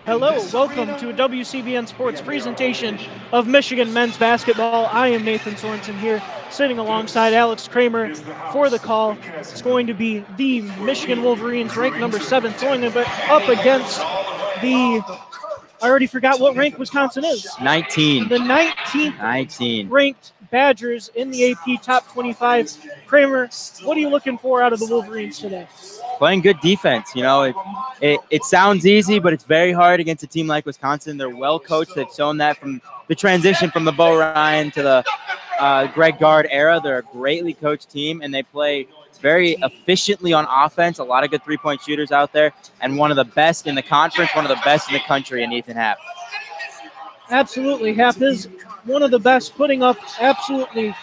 Hello, welcome to a WCBN Sports presentation of Michigan men's basketball. I am Nathan Sorensen here, sitting alongside Alex Kramer for the call. It's going to be the Michigan Wolverines, ranked number 7, going up against the, I already forgot what rank Wisconsin is. 19. The 19th ranked Badgers in the AP Top 25. Kramer, what are you looking for out of the Wolverines today? Playing good defense. You know, it sounds easy, but it's very hard against a team like Wisconsin. They're well coached. They've shown that from the transition from the Bo Ryan to the Greg Gard era. They're a greatly coached team, and they play very efficiently on offense. A lot of good three-point shooters out there, and one of the best in the conference, one of the best in the country in Ethan Happ. Absolutely. Happ is one of the best, putting up absolutely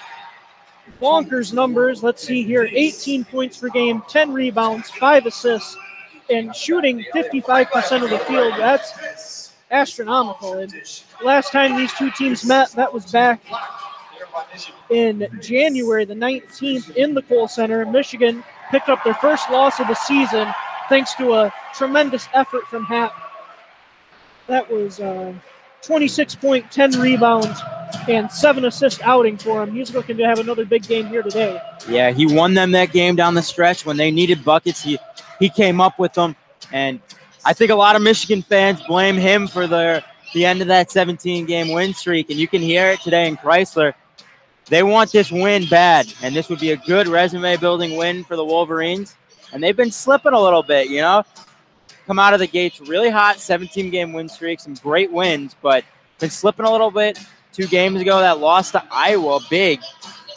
bonkers numbers. Let's see here, 18 points per game, 10 rebounds, 5 assists, and shooting 55% of the field. That's astronomical. And last time these two teams met, that was back in January the 19th in the Kohl Center. Michigan picked up their first loss of the season thanks to a tremendous effort from Happ. That was 26 point, 10 rebounds, and 7 assist outing for him. He's looking to have another big game here today. Yeah, he won them that game down the stretch. When they needed buckets, he came up with them. And I think a lot of Michigan fans blame him for the end of that 17-game win streak. And you can hear it today in Chrysler. They want this win bad, and this would be a good resume-building win for the Wolverines. And they've been slipping a little bit, you know. Come out of the gates really hot, 17-game win streak, some great wins, but been slipping a little bit. 2 games ago, that loss to Iowa, big.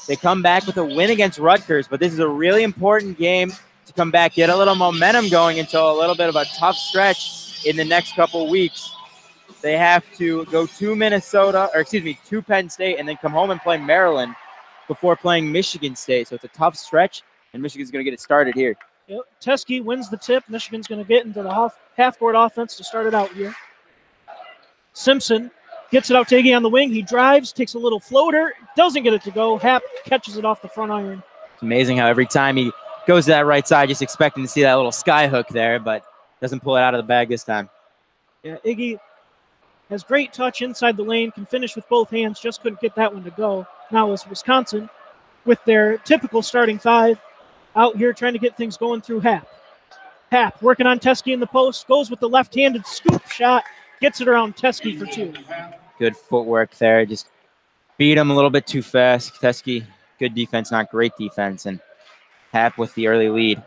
They come back with a win against Rutgers, but this is a really important game to come back, get a little momentum going into a little bit of a tough stretch in the next couple weeks. They have to go to Penn State, and then come home and play Maryland before playing Michigan State. So it's a tough stretch, and Michigan's going to get it started here. Yep. Teske wins the tip. Michigan's going to get into the half-court offense to start it out here. Simpson gets it out to Iggy on the wing. He drives, takes a little floater, doesn't get it to go. Happ catches it off the front iron. It's amazing how every time he goes to that right side, just expecting to see that little sky hook there, but doesn't pull it out of the bag this time. Yeah, Iggy has great touch inside the lane, can finish with both hands, just couldn't get that one to go. Now it's Wisconsin with their typical starting 5 out here trying to get things going through Happ. Happ working on Teske in the post, goes with the left-handed scoop shot, gets it around Teske for 2. Good footwork there. Just beat him a little bit too fast. Teske, good defense, not great defense. And Happ with the early lead.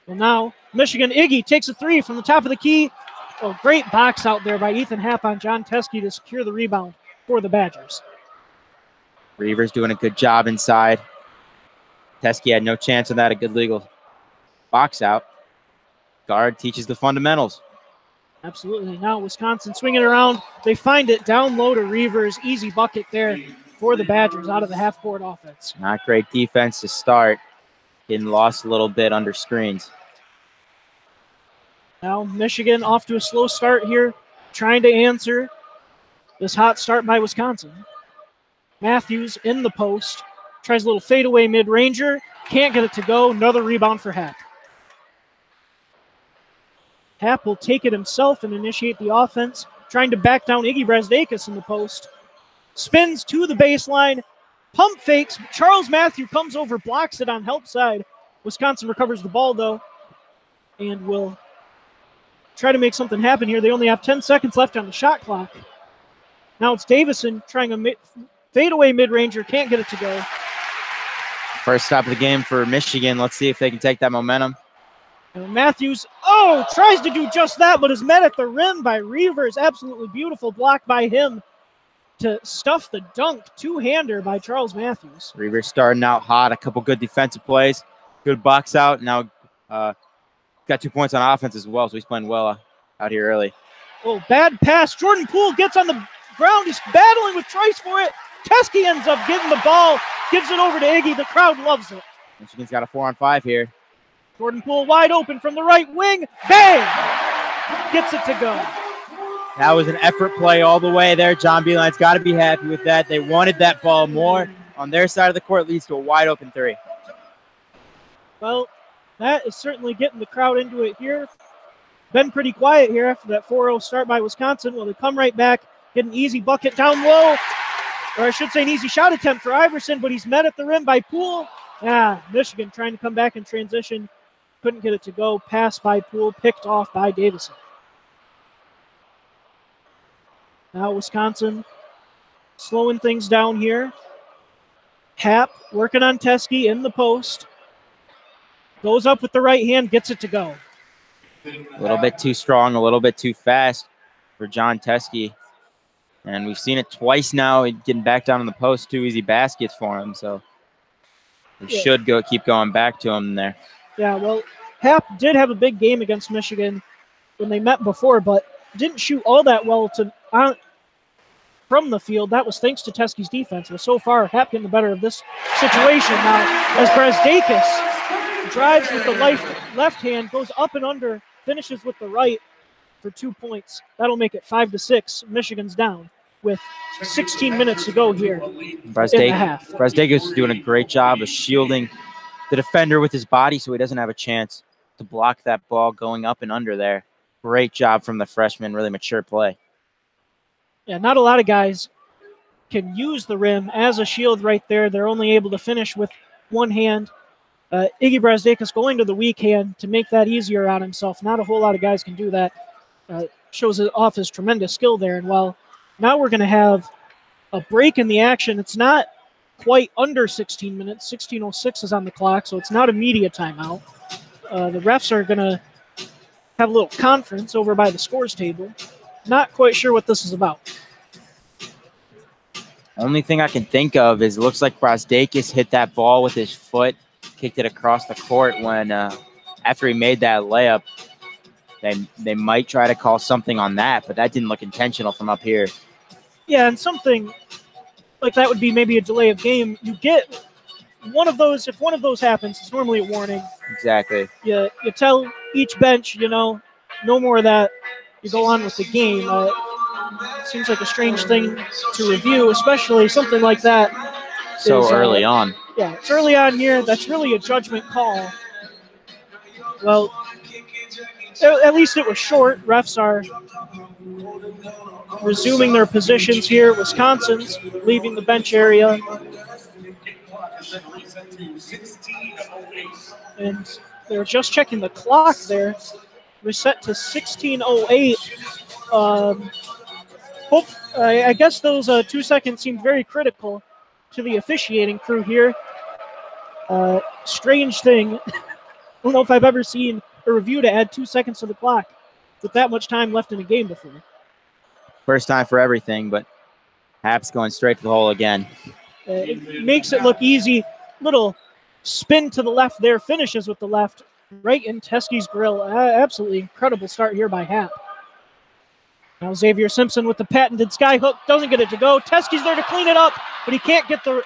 Well, now Michigan, Iggy takes a 3 from the top of the key. Oh, great box out there by Ethan Happ on John Teske to secure the rebound for the Badgers. Reavers doing a good job inside. Teske had no chance of that. A good legal box out. Guard teaches the fundamentals. Absolutely. Now Wisconsin swinging around. They find it down low to Reavers. Easy bucket there for the Badgers out of the half-court offense. Not great defense to start. Getting lost a little bit under screens. Now Michigan off to a slow start here, trying to answer this hot start by Wisconsin. Matthews in the post. Tries a little fadeaway mid-ranger. Can't get it to go. Another rebound for Happ. Happ will take it himself and initiate the offense, trying to back down Iggy Brasdeikis in the post. Spins to the baseline. Pump fakes. Charles Matthew comes over, blocks it on help side. Wisconsin recovers the ball, though, and will try to make something happen here. They only have 10 seconds left on the shot clock. Now it's Davison trying a fadeaway mid-ranger. Can't get it to go. First stop of the game for Michigan. Let's see if they can take that momentum. And Matthews, tries to do just that, but is met at the rim by Reavers. Absolutely beautiful block by him to stuff the dunk. Two-hander by Charles Matthews. Reavers starting out hot. A couple good defensive plays. Good box out. Now got 2 points on offense as well, so he's playing well out here early. Oh, bad pass. Jordan Poole gets on the ground. He's battling with Trice for it. Teske ends up getting the ball, gives it over to Iggy. The crowd loves it. Michigan's got a 4-on-5 here. Jordan Poole wide open from the right wing. Bang! Gets it to go. That was an effort play all the way there. John Beilein's got to be happy with that. They wanted that ball more on their side of the court. Leads to a wide open 3. Well, That is certainly getting the crowd into it here. Been pretty quiet here after that 4-0 start by Wisconsin. Well, they come right back, get an easy bucket down low, or I should say an easy shot attempt for Iverson, but he's met at the rim by Poole. Yeah, Michigan trying to come back in transition. Couldn't get it to go. Pass by Poole, picked off by Davison. Now Wisconsin slowing things down here. Happ working on Teske in the post. Goes up with the right hand, gets it to go. A little bit too strong, a little bit too fast for John Teske. And we've seen it twice now, getting back down on the post, 2 easy baskets for him. So we should keep going back to him there. Yeah, well, Happ did have a big game against Michigan when they met before, but didn't shoot all that well from the field. That was thanks to Teske's defense. But so far, Happ getting the better of this situation now as Brazdakis drives with the left hand, goes up and under, finishes with the right for 2 points. That'll make it 5-6. Michigan's down with 16 minutes to go here in the half. Brazdakis is doing a great job of shielding the defender with his body so he doesn't have a chance to block that ball going up and under there. Great job from the freshman, really mature play. Yeah, not a lot of guys can use the rim as a shield right there. They're only able to finish with one hand. Iggy Brazdakis going to the weak hand to make that easier on himself. Not a whole lot of guys can do that. Shows off his tremendous skill there. And while now we're going to have a break in the action, it's not quite under 16 minutes. 16:06 is on the clock, so it's not a media timeout. The refs are going to have a little conference over by the scores table. Not quite sure what this is about. Only thing I can think of is it looks like Brazdakis hit that ball with his foot, kicked it across the court when after he made that layup. They might try to call something on that, but that didn't look intentional from up here. Yeah, and something like that would be maybe a delay of game. You get one of those. If one of those happens, it's normally a warning. Exactly. You tell each bench, no more of that. You go on with the game. Seems like a strange thing to review, especially something like that. So early on. Yeah, it's early on here. That's really a judgment call. Well, at least it was short. Refs are resuming their positions here. Wisconsin's leaving the bench area. And they're just checking the clock there. We're set to 16:08. I guess those 2 seconds seemed very critical to the officiating crew here. Strange thing. I don't know if I've ever seen a review to add 2 seconds to the clock with that much time left in a game before. First time for everything, but Happ's going straight to the hole again. It makes it look easy. Little spin to the left there, finishes with the left, right in Teske's grill. Absolutely incredible start here by Happ. Now Xavier Simpson with the patented sky hook, doesn't get it to go. Teske's there to clean it up, but he can't get the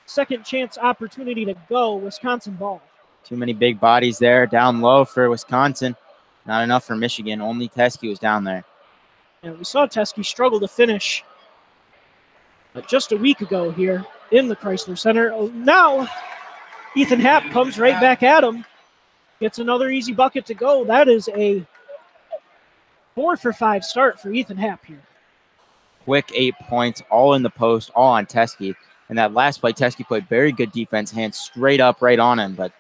second chance opportunity to go. Wisconsin ball. Too many big bodies there down low for Wisconsin. Not enough for Michigan. Only Teske was down there. Yeah, we saw Teske struggle to finish just a week ago here in the Chrysler Center. Now Ethan Happ comes right back at him. Gets another easy bucket to go. That is a 4 for 5 start for Ethan Happ here. Quick 8 points, all in the post, all on Teske. And that last play, Teske played very good defense, hands straight up right on him, but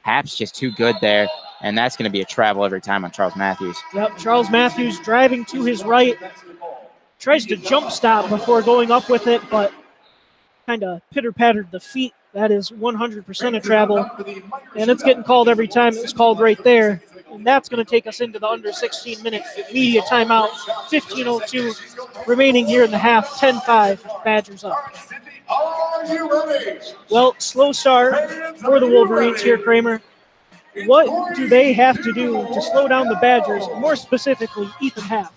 Happ's just too good there, and that's going to be a travel every time on Charles Matthews. Yep, Charles Matthews driving to his right. Tries to jump stop before going up with it, but kind of pitter-pattered the feet. That is 100% a travel, and it's getting called every time. It was called right there, and that's going to take us into the under 16-minute media timeout. 15:02 remaining here in the half. 10-5, Badgers up. Well, slow start for the Wolverines here, Kramer. What do they have to do to slow down the Badgers, more specifically Ethan Happ?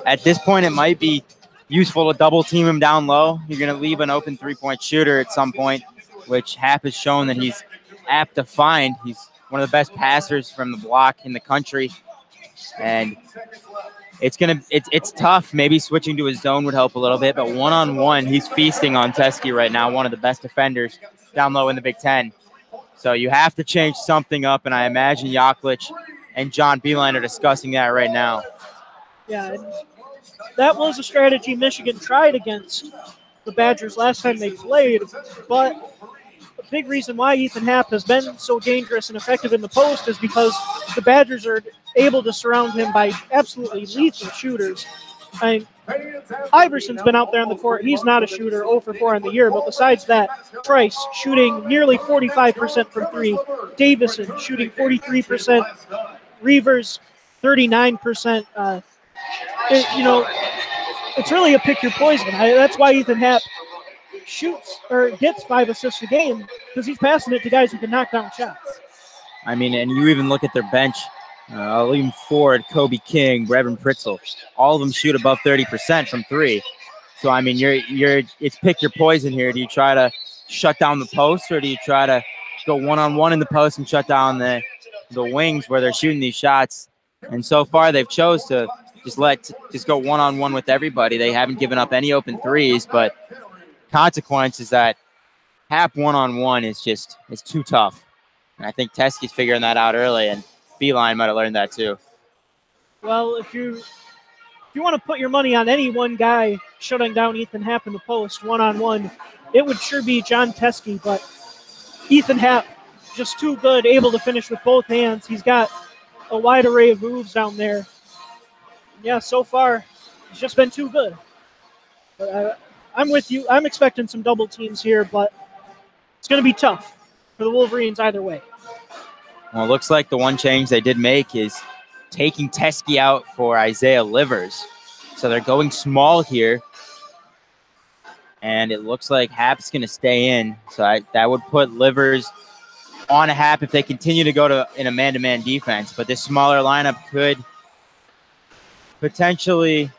At this point, it might be useful to double team him down low. You're going to leave an open three-point shooter at some point, which Happ has shown that he's apt to find. He's one of the best passers from the block in the country, and it's tough. Maybe switching to his zone would help a little bit, but one-on-one, he's feasting on Teske right now, one of the best defenders down low in the Big Ten. So you have to change something up, and I imagine Yaklich and John Beilein are discussing that right now. Yeah, and that was a strategy Michigan tried against the Badgers last time they played, but a big reason why Ethan Happ has been so dangerous and effective in the post is because the Badgers are able to surround him by absolutely lethal shooters. I mean, Iverson's been out there on the court. He's not a shooter, 0 for 4 on the year, but besides that, Trice shooting nearly 45% from 3, Davison shooting 43%, Reavers 39%. It's really a pick your poison. That's why Ethan Happ shoots or gets 5 assists a game, because he's passing it to guys who can knock down shots. I mean, and you even look at their bench. Liam Ford, Kobe King, Reverend Pritzel, all of them shoot above 30% from 3. So I mean, it's pick your poison here. Do you try to shut down the post, or do you try to go one-on-one in the post and shut down the wings where they're shooting these shots? And so far, they've chose to just go one-on-one with everybody. They haven't given up any open threes, but consequence is that Happ one-on-one is too tough. And I think Teskey's figuring that out early, and Beilein might have learned that too. Well, if you want to put your money on any one guy shutting down Ethan Happ in the post one-on-one, it would sure be John Teskey, but Ethan Happ, just too good, able to finish with both hands. He's got a wide array of moves down there. Yeah, so far, it's just been too good. But I'm with you. I'm expecting some double teams here, but it's going to be tough for the Wolverines either way. Well, it looks like the one change they did make is taking Teskey out for Isaiah Livers. So they're going small here. And it looks like Happ's going to stay in. So that would put Livers on a Happ if they continue to go in a man-to-man defense. But this smaller lineup could potentially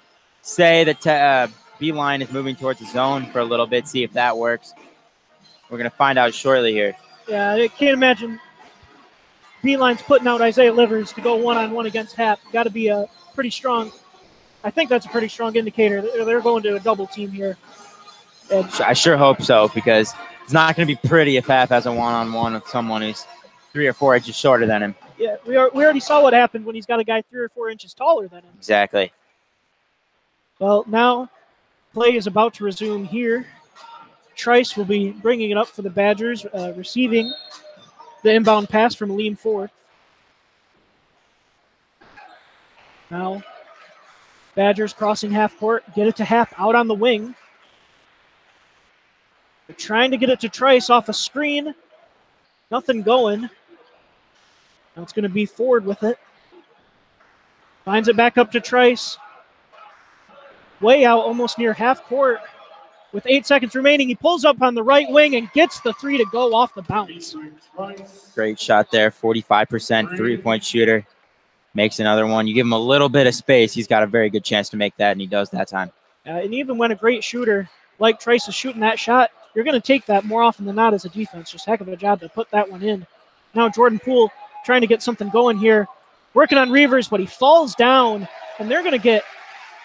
say that Beilein is moving towards the zone for a little bit, see if that works. We're going to find out shortly here. Yeah, I can't imagine Beilein's putting out Isaiah Livers to go one-on-one against Happ. Got to be a pretty strong – I think that's a pretty strong indicator. They're going to a double team here. And I sure hope so, because it's not going to be pretty if Happ has a one-on-one with someone who's 3 or 4 inches shorter than him. Yeah, we already saw what happened when he's got a guy 3 or 4 inches taller than him. Exactly. Well, now play is about to resume here. Trice will be bringing it up for the Badgers, receiving the inbound pass from Liam Ford. Now, Badgers crossing half court, get it to Happ out on the wing. They're trying to get it to Trice off a screen. Nothing going. Now it's going to be Ford with it. Finds it back up to Trice. Way out, almost near half court. With 8 seconds remaining, he pulls up on the right wing and gets the 3 to go off the bounce. Great shot there, 45% three-point shooter. Makes another one. You give him a little bit of space, he's got a very good chance to make that, and he does that time. And even when a great shooter like Trice is shooting that shot, you're going to take that more often than not as a defense. Just heck of a job to put that one in. Now Jordan Poole trying to get something going here. Working on Reavers, but he falls down, and they're going to get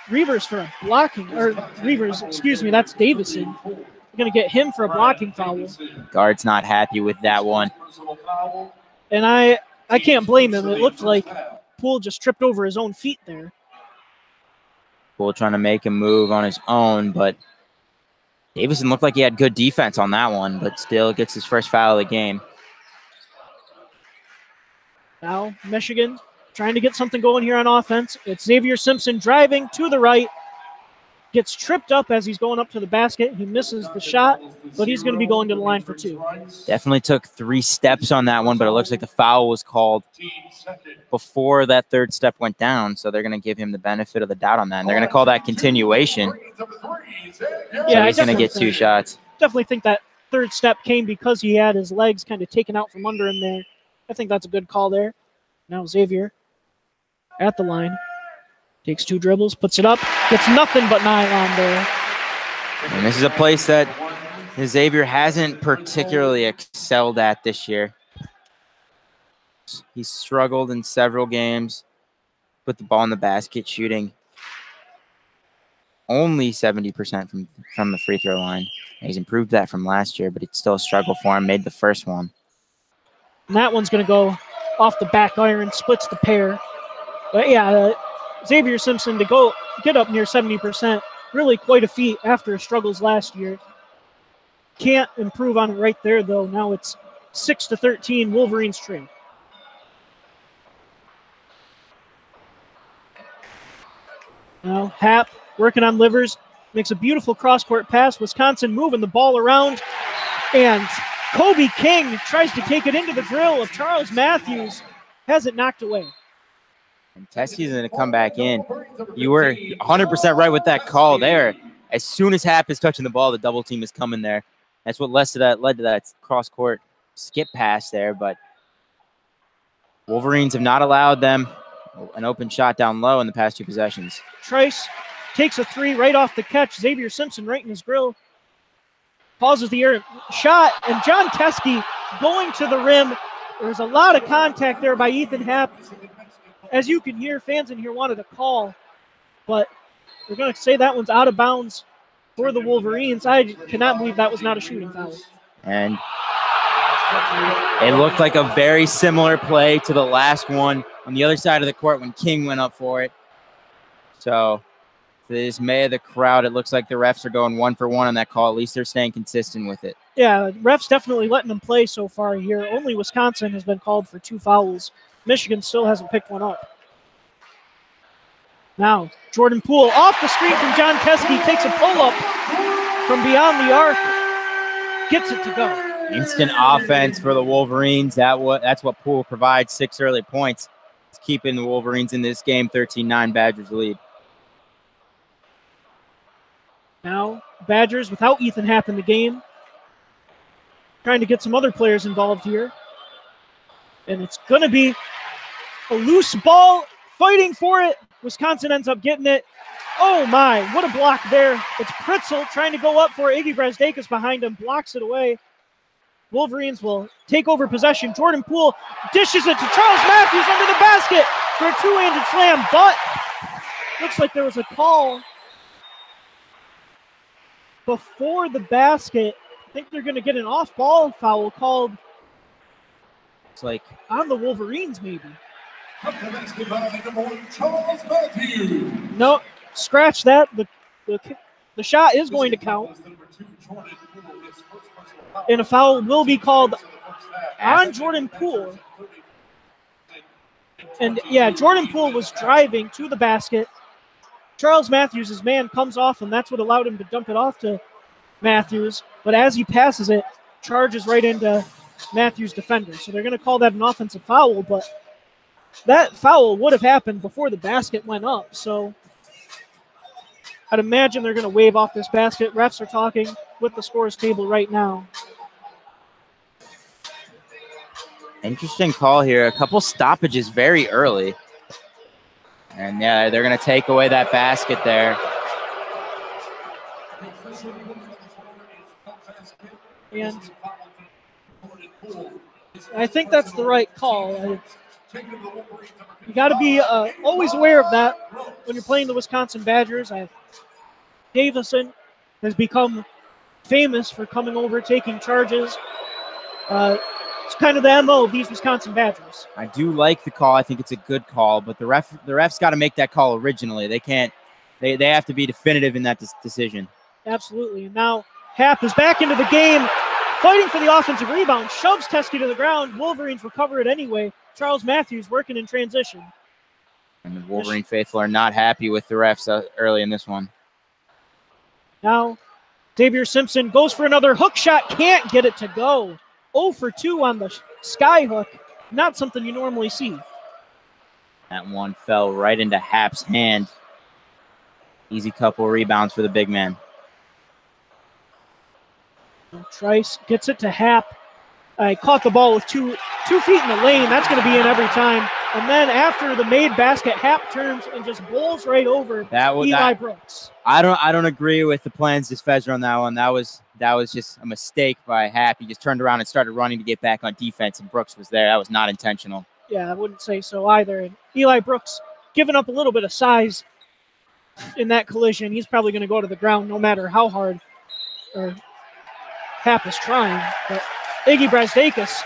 Reavers for a blocking, or Reavers, excuse me, that's Davison. They're going to get him for a blocking foul. Guard's not happy with that one. And I can't blame him. It looked like Poole just tripped over his own feet there. Poole trying to make him move on his own, but Davison looked like he had good defense on that one, but still gets his first foul of the game. Now Michigan trying to get something going here on offense. It's Xavier Simpson driving to the right. Gets tripped up as he's going up to the basket. He misses the shot, but he's going to be going to the line for 2. Definitely took 3 steps on that one, but it looks like the foul was called before that 3rd step went down, so they're going to give him the benefit of the doubt on that. And they're going to call that continuation. Yeah, so he's going to get 2 shots. Definitely think that 3rd step came because he had his legs kind of taken out from under him there. I think that's a good call there. Now Xavier at the line. Takes 2 dribbles, puts it up, gets nothing but nylon there. And this is a place that Xavier hasn't particularly excelled at this year. He's struggled in several games, put the ball in the basket, shooting only 70% from the free throw line. He's improved that from last year, but it's still a struggle for him. Made the first one. And that one's going to go off the back iron, splits the pair. But yeah, Xavier Simpson to go get up near 70%, really quite a feat after his struggles last year. Can't improve on it right there, though. Now it's 6-13, Wolverines trail. Now Happ working on Livers, makes a beautiful cross-court pass. Wisconsin moving the ball around, and Kobe King tries to take it into the grill of Charles Matthews, has it knocked away. And Teskey's going to come back in. You were 100% right with that call there. As soon as Happ is touching the ball, the double team is coming there. That's what led to that cross-court skip pass there. But Wolverines have not allowed them an open shot down low in the past 2 possessions. Trice takes a 3 right off the catch. Xavier Simpson right in his grill. Pauses the air shot, and John Teskey going to the rim. There's a lot of contact there by Ethan Happ. As you can hear, fans in here wanted a call, but we're going to say that one's out of bounds for the Wolverines. I cannot believe that was not a shooting foul. And it looked like a very similar play to the last one on the other side of the court when King went up for it. So, to the dismay of the crowd, it looks like the refs are going 1 for 1 on that call. At least they're staying consistent with it. Yeah, refs definitely letting them play so far here. Only Wisconsin has been called for 2 fouls. Michigan still hasn't picked one up. Now, Jordan Poole off the screen from John Teskey, takes a pull-up from beyond the arc, gets it to go. Instant offense for the Wolverines. That's what Poole provides, 6 early points. It's keeping the Wolverines in this game, 13-9 Badgers lead. Now, Badgers without Ethan Happ in the game. Trying to get some other players involved here. And it's going to be a loose ball, fighting for it. Wisconsin ends up getting it. Oh my, what a block there. It's Pritzel trying to go up for it. Iggy Brasdakis behind him, blocks it away. Wolverines will take over possession. Jordan Poole dishes it to Charles Matthews under the basket for a 2-handed slam, but looks like there was a call before the basket. I think they're going to get an off-ball foul called. It's like on the Wolverines, maybe. No, scratch that. The shot is going to count. And a foul will be called on Jordan Poole. And yeah, Jordan Poole was driving to the basket. Charles Matthews, his man, comes off, and that's what allowed him to dump it off to Matthews. But as he passes it, charges right into Matthews' defender. So they're going to call that an offensive foul, but that foul would have happened before the basket went up. So I'd imagine they're going to wave off this basket. Refs are talking with the scores table right now. Interesting call here. A couple stoppages very early. And yeah, they're going to take away that basket there. And I think that's the right call. You got to be always aware of that when you're playing the Wisconsin Badgers. Davison has become famous for coming over, taking charges. It's kind of the MO of these Wisconsin Badgers. I do like the call. I think it's a good call, but the refs got to make that call originally. They can't. They have to be definitive in that decision. Absolutely. And now Happ is back into the game, fighting for the offensive rebound, shoves Teskey to the ground. Wolverines recover it anyway. Charles Matthews working in transition. And the Wolverine faithful are not happy with the refs early in this one. Now, Xavier Simpson goes for another hook shot, can't get it to go. 0 for 2 on the sky hook. Not something you normally see. That one fell right into Happ's hand. Easy couple rebounds for the big man. Trice gets it to Happ. Caught the ball with two feet in the lane. That's going to be in every time. And then after the made basket, Happ turns and just bowls right over Eli Brooks. I don't agree with the plans dispatcher on that one. That was just a mistake by Happ. He just turned around and started running to get back on defense, and Brooks was there. That was not intentional. Yeah, I wouldn't say so either. And Eli Brooks giving up a little bit of size in that collision. He's probably going to go to the ground no matter how hard Happ is trying. But Iggy Brasdakis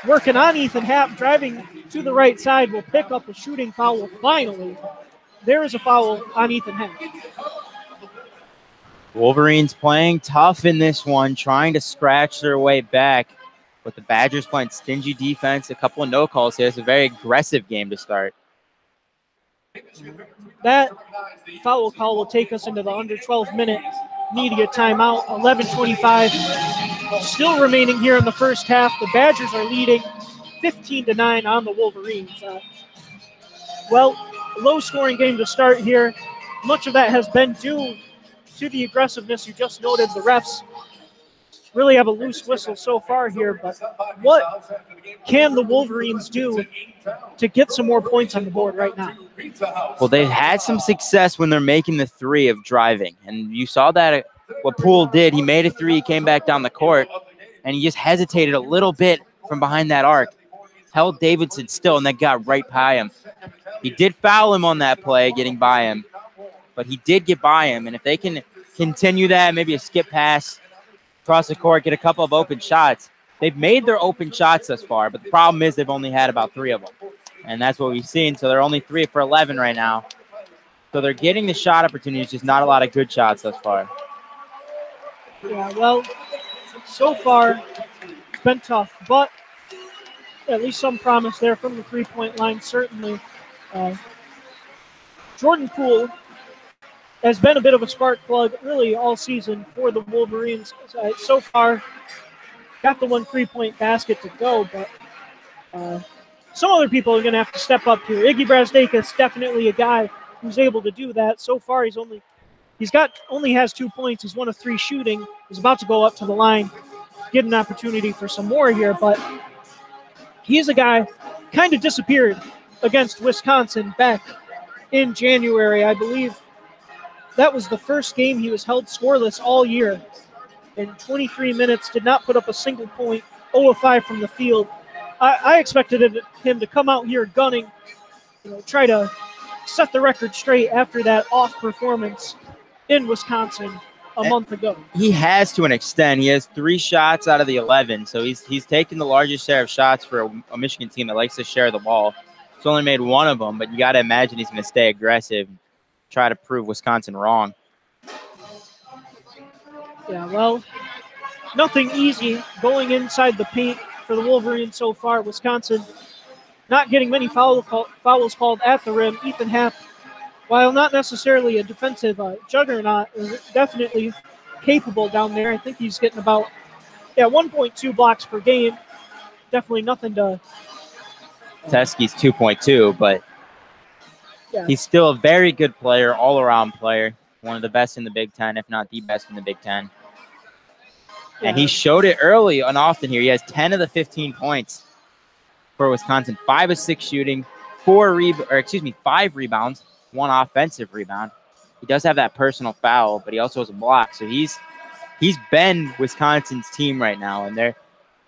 working on Ethan Happ, driving to the right side, will pick up a shooting foul finally. There is a foul on Ethan Happ. Wolverines playing tough in this one, trying to scratch their way back. But the Badgers playing stingy defense, a couple of no calls here. It's a very aggressive game to start. That foul call will take us into the under 12-minute media timeout. 11:25 still remaining here in the first half. The Badgers are leading 15-9 on the Wolverines. Low-scoring game to start here. Much of that has been due to the aggressiveness you just noted. The refs really have a loose whistle so far here, but what can the Wolverines do to get some more points on the board right now? Well, they've had some success when they're making the three of driving, and you saw that what Poole did. He made a three, he came back down the court, and he just hesitated a little bit from behind that arc, held Davidson still, and then got right by him. He did foul him on that play, getting by him, but he did get by him, and if they can continue that, maybe a skip pass across the court, get a couple of open shots. They've made their open shots thus far, but the problem is they've only had about 3 of them, and that's what we've seen. So they're only 3 for 11 right now. So they're getting the shot opportunities, just not a lot of good shots thus far. Yeah, well, so far it's been tough, but at least some promise there from the three-point line, certainly. Jordan Poole has been a bit of a spark plug really all season for the Wolverines. So far, got the 1 3-point basket to go, but some other people are going to have to step up here. Iggy Brazdeikis, definitely a guy who's able to do that. So far, he only has 2 points. He's 1 of 3 shooting. He's about to go up to the line, get an opportunity for some more here, but he's a guy kind of disappeared against Wisconsin back in January, I believe. That was the first game he was held scoreless all year. In 23 minutes, did not put up a single point, 0 of 5 from the field. I expected him to come out here gunning, try to set the record straight after that off performance in Wisconsin a month ago. He has to an extent. He has 3 shots out of the 11, so he's taken the largest share of shots for a Michigan team that likes to share the ball. He's only made 1 of them, but you got to imagine he's going to stay aggressive, try to prove Wisconsin wrong. Yeah, well, nothing easy going inside the paint for the Wolverines so far. Wisconsin not getting many fouls called at the rim. Ethan Happ, while not necessarily a defensive juggernaut, is definitely capable down there. I think he's getting about 1.2 blocks per game. Definitely nothing to... Teskey's 2.2, but he's still a very good player, all-around player. One of the best in the Big Ten, if not the best in the Big Ten. Yeah. And he showed it early and often here. He has 10 of the 15 points for Wisconsin. 5 of 6 shooting, 5 rebounds, 1 offensive rebound. He does have that personal foul, but he also has a block. So he's been Wisconsin's team right now, and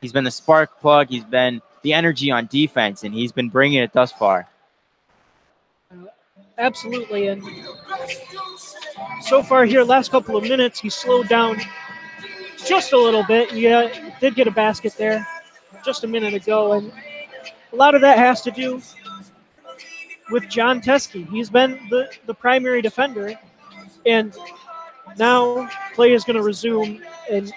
he's been the spark plug. He's been the energy on defense, and he's been bringing it thus far. Absolutely, and so far here, last couple of minutes, he slowed down just a little bit. Yeah, did get a basket there just a minute ago, and a lot of that has to do with John Teskey. He's been the primary defender, and now play is going to resume, and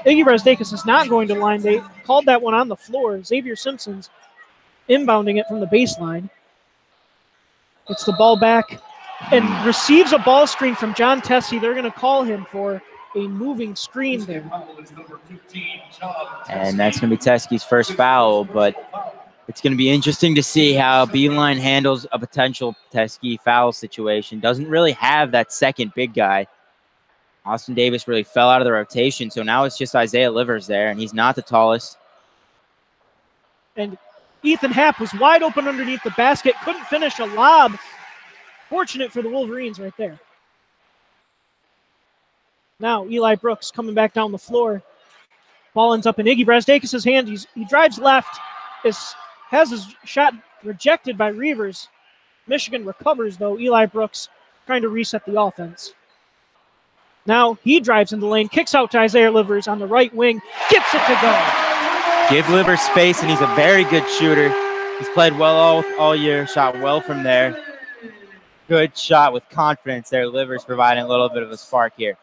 Iggy Brazdeikis is not going to line. They called that one on the floor. Xavier Simpson's inbounding it from the baseline. It's the ball back and receives a ball screen from John Teskey. They're going to call him for a moving screen there. And that's going to be Teskey's first foul, but it's going to be interesting to see how Beilein handles a potential Teskey foul situation. Doesn't really have that second big guy. Austin Davis really fell out of the rotation, so now it's just Isaiah Livers there, and he's not the tallest. And Ethan Happ was wide open underneath the basket, couldn't finish a lob. Fortunate for the Wolverines right there. Now Eli Brooks coming back down the floor. Ball ends up in Iggy Brazdeikis' hand. He drives left, has his shot rejected by Reavers. Michigan recovers, though. Eli Brooks trying to reset the offense. Now he drives in the lane, kicks out to Isaiah Livers on the right wing, gets it to go. Give Livers space, and he's a very good shooter. He's played well all year, shot well from there. Good shot with confidence there. Livers providing a little bit of a spark here.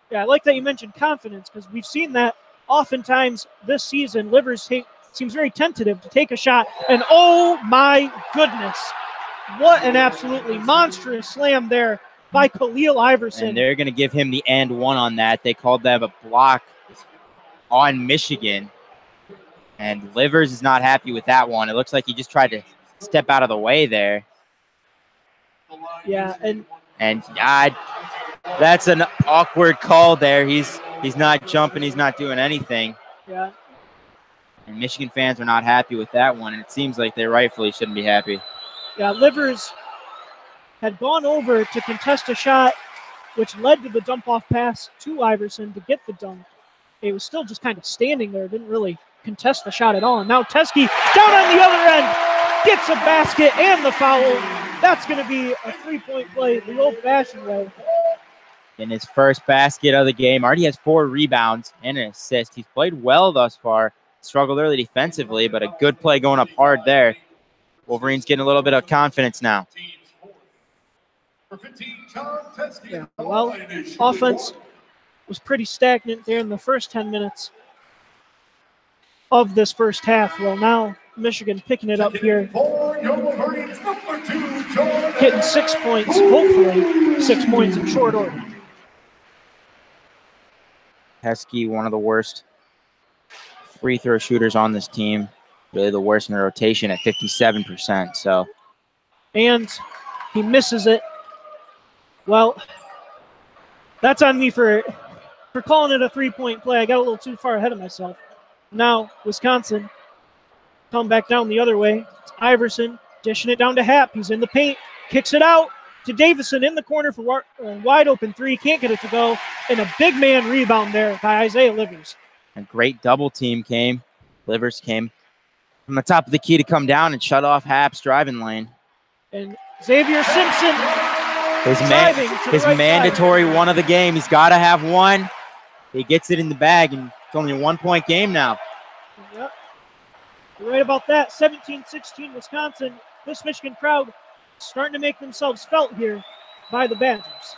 Yeah, I like that you mentioned confidence because we've seen that oftentimes this season. Livers seems very tentative to take a shot, and oh my goodness, what an absolutely monstrous slam there by Khalil Iverson. And they're going to give him the and one on that. They called that a block on Michigan, and Livers is not happy with that one. It looks like he just tried to step out of the way there. Yeah, and that's an awkward call there. He's not jumping. He's not doing anything. Yeah. And Michigan fans are not happy with that one, and it seems like they rightfully shouldn't be happy. Yeah, Livers had gone over to contest a shot, which led to the dump-off pass to Iverson to get the dunk. It was still just kind of standing there, didn't really contest the shot at all. And now Teske down on the other end gets a basket and the foul. That's going to be a three-point play the old-fashioned way. In his first basket of the game, already has 4 rebounds and an assist. He's played well thus far. Struggled early defensively, but a good play going up hard there. Wolverines getting a little bit of confidence now. Yeah, well, offense was pretty stagnant there in the first 10 minutes of this first half. Well, now Michigan picking it up here. Getting 6 points, hopefully 6 points in short order. Teske, one of the worst free throw shooters on this team. Really the worst in the rotation at 57%. So, and he misses it. Well, that's on me for calling it a three-point play. I got a little too far ahead of myself. Now, Wisconsin come back down the other way. It's Iverson dishing it down to Happ. He's in the paint, kicks it out to Davison in the corner for a wide-open three. Can't get it to go. And a big man rebound there by Isaiah Livers. A great double team came. Livers came from the top of the key to come down and shut off Happ's driving lane. And Xavier Simpson his right mandatory side. One of the game. He's got to have one. He gets it in the bag, and it's only a 1-point game now. Yep. You're right about that. 17-16 Wisconsin. This Michigan crowd starting to make themselves felt here by the Badgers.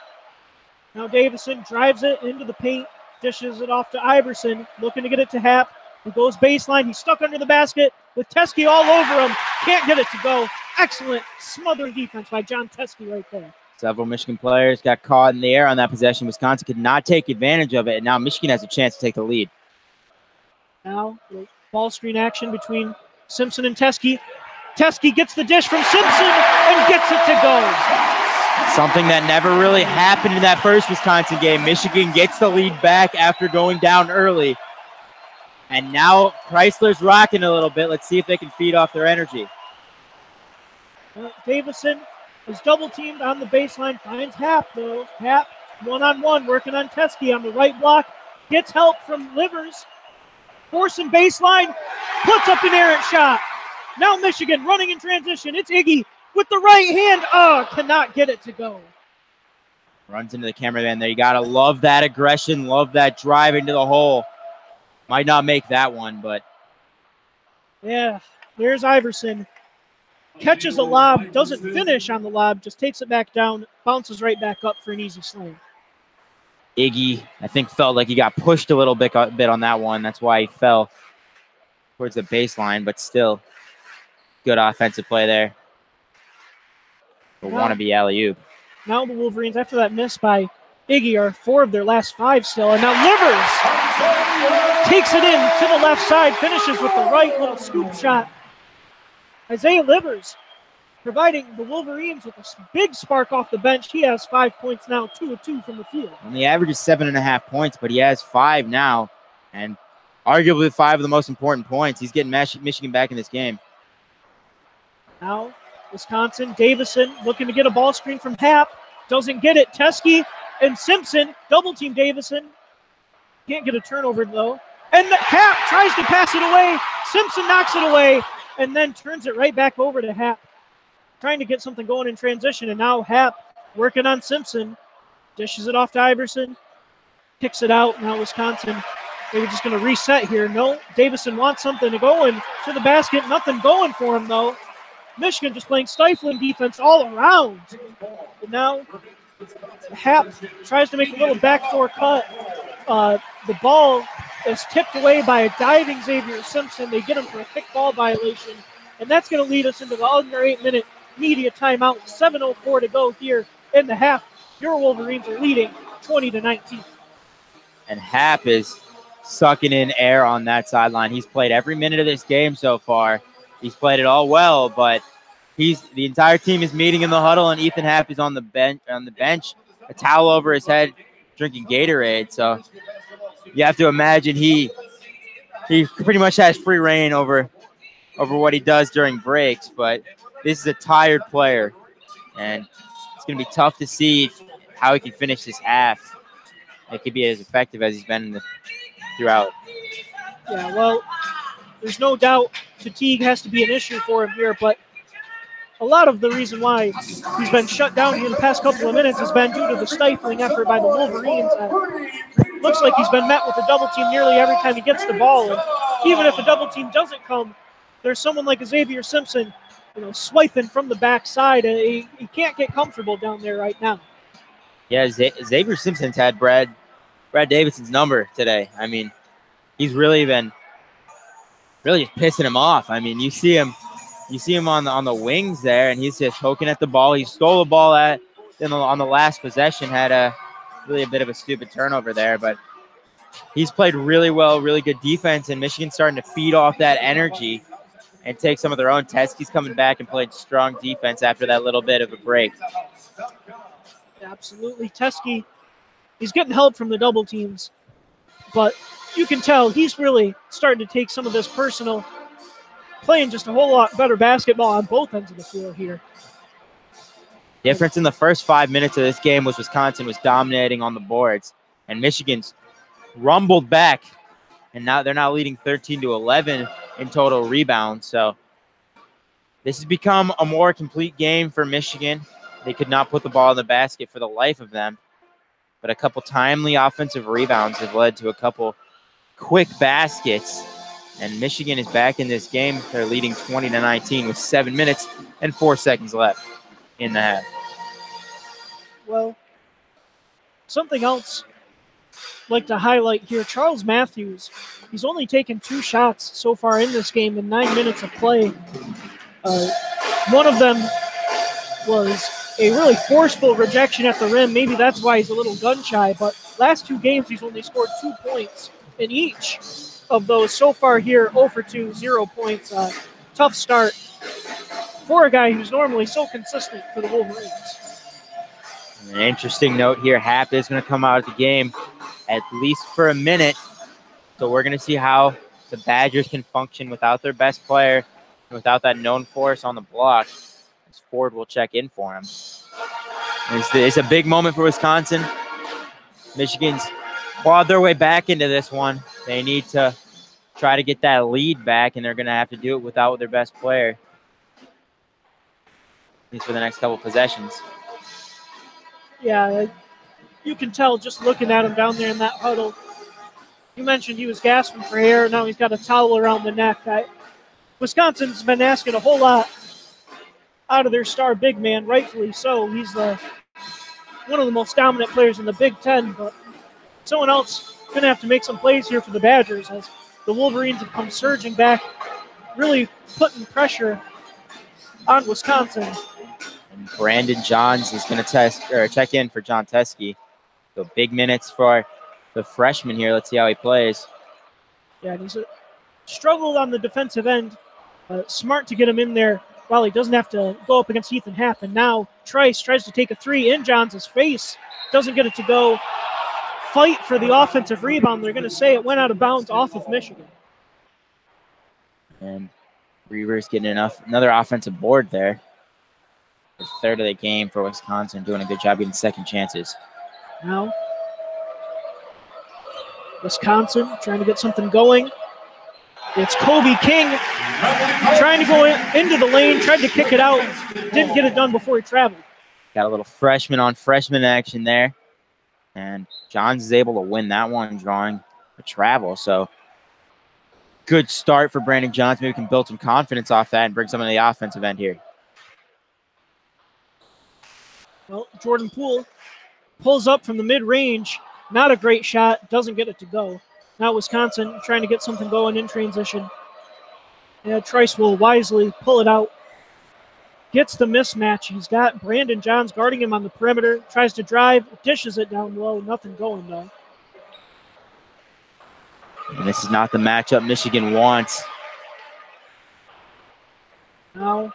Now Davison drives it into the paint, dishes it off to Iverson, looking to get it to Happ. He goes baseline. He's stuck under the basket with Teske all over him. Can't get it to go. Excellent smothering defense by John Teske right there. Several Michigan players got caught in the air on that possession. Wisconsin could not take advantage of it, and now Michigan has a chance to take the lead. Now, ball screen action between Simpson and Teske. Teske gets the dish from Simpson and gets it to go. Something that never really happened in that first Wisconsin game. Michigan gets the lead back after going down early. And now Chrysler's rocking a little bit. Let's see if they can feed off their energy. Davison is double-teamed on the baseline. Finds Happ, though. Happ, one-on-one, working on Teske on the right block. Gets help from Livers. Forcing baseline. Puts up an errant shot. Now Michigan running in transition. It's Iggy with the right hand. Oh, cannot get it to go. Runs into the cameraman there. You got to love that aggression. Love that drive into the hole. Might not make that one, but. Yeah, there's Iverson. Catches a lob, doesn't finish on the lob, just takes it back down, bounces right back up for an easy slam. Iggy, I think, felt like he got pushed a little bit on that one. That's why he fell towards the baseline, but still good offensive play there. The wannabe alley-oop. Now the Wolverines, after that miss by Iggy, are 4 of their last 5 still. And now Livers takes it in to the left side, finishes with the right little scoop shot. Isaiah Livers providing the Wolverines with a big spark off the bench. He has 5 points now, 2 of 2 from the field. And the average is 7.5 points, but he has 5 now. And arguably 5 of the most important points. He's getting Michigan back in this game. Now Wisconsin, Davison looking to get a ball screen from Happ. Doesn't get it. Teske and Simpson double-team Davison. Can't get a turnover, though. And Happ tries to pass it away. Simpson knocks it away and then turns it right back over to Happ. Trying to get something going in transition, and now Happ working on Simpson. Dishes it off to Iverson. Kicks it out. Now Wisconsin Maybe just going to reset here. No, Davison wants something to go in to the basket. Nothing going for him, though. Michigan just playing stifling defense all around. But now Happ tries to make a little backdoor cut. The ball is tipped away by a diving Xavier Simpson. They get him for a kick ball violation. And that's going to lead us into the under 8-minute media timeout. 7:04 to go here in the half. Your Wolverines are leading 20-19. And Happ is sucking in air on that sideline. He's played every minute of this game so far. He's played it all well, but the entire team is meeting in the huddle, and Ethan Happ is on the bench, a towel over his head, drinking Gatorade. So you have to imagine he pretty much has free reign over what he does during breaks. But this is a tired player, and it's going to be tough to see how he can finish this half. It could be as effective as he's been throughout. Yeah, well, there's no doubt fatigue has to be an issue for him here, but a lot of the reason why he's been shut down here the past couple of minutes has been due to the stifling effort by the Wolverines. Looks like he's been met with a double team nearly every time he gets the ball, and even if a double team doesn't come, there's someone like Xavier Simpson, swiping from the backside. He can't get comfortable down there right now. Yeah, Xavier Simpson's had Brad Davidson's number today. I mean, he's really just pissing him off. I mean, you see him on the wings there, and he's just poking at the ball. He stole the ball on the last possession, had a bit of a stupid turnover there, but he's played really well, really good defense, and Michigan's starting to feed off that energy and take some of their own. Teskey's coming back and played strong defense after that little bit of a break. Absolutely. Teskey, he's getting help from the double teams, but you can tell he's really starting to take some of this personal, playing just a whole lot better basketball on both ends of the field here. Difference in the first 5 minutes of this game was Wisconsin was dominating on the boards, and Michigan's rumbled back, and now they're now leading 13-11 in total rebounds. So this has become a more complete game for Michigan. They could not put the ball in the basket for the life of them, but a couple timely offensive rebounds have led to a couple quick baskets, and Michigan is back in this game. They're leading 20-19 with 7 minutes and 4 seconds left in the half. Well, something else I'd like to highlight here, Charles Matthews. He's only taken 2 shots so far in this game in 9 minutes of play. One of them was a really forceful rejection at the rim. Maybe that's why he's a little gun-shy, but last 2 games he's only scored 2 points in each of those. So far here, 0 for 2, 0 points. Tough start for a guy who's normally so consistent for the Wolverines. An interesting note here, Happ is going to come out of the game at least for a minute, so we're going to see how the Badgers can function without their best player and without that known force on the block. As Ford will check in for him. It's a big moment for Wisconsin. Michigan's clawed their way back into this one. They need to try to get that lead back, and they're going to have to do it without their best player, at least for the next couple possessions. Yeah, you can tell just looking at him down there in that huddle. You mentioned he was gasping for air. Now he's got a towel around the neck. Wisconsin's been asking a whole lot out of their star big man, rightfully so. He's one of the most dominant players in the Big Ten, but someone else going to have to make some plays here for the Badgers as the Wolverines have come surging back, really putting pressure on Wisconsin. And Brandon Johns is going to check in for John Teskey. So big minutes for the freshman here. Let's see how he plays. Yeah, he's struggled on the defensive end. Smart to get him in there while he doesn't have to go up against Ethan Happ. And now Trice tries to take a 3 in Johns' face. Doesn't get it to go. Fight for the offensive rebound. They're going to say it went out of bounds off of Michigan. And Reavers getting another offensive board there. The third of the game for Wisconsin, doing a good job getting second chances. Now, Wisconsin trying to get something going. It's Kobe King trying to go into the lane, tried to kick it out. Didn't get it done before he traveled. Got a little freshman on freshman action there. And Johns is able to win that one, drawing travel. So good start for Brandon Johns. Maybe we can build some confidence off that and bring some of the offensive end here. Well, Jordan Poole pulls up from the mid-range. Not a great shot. Doesn't get it to go. Now Wisconsin trying to get something going in transition. Yeah, Trice will wisely pull it out. Gets the mismatch. He's got Brandon Johns guarding him on the perimeter. Tries to drive. Dishes it down low. Nothing going, though. And this is not the matchup Michigan wants. Now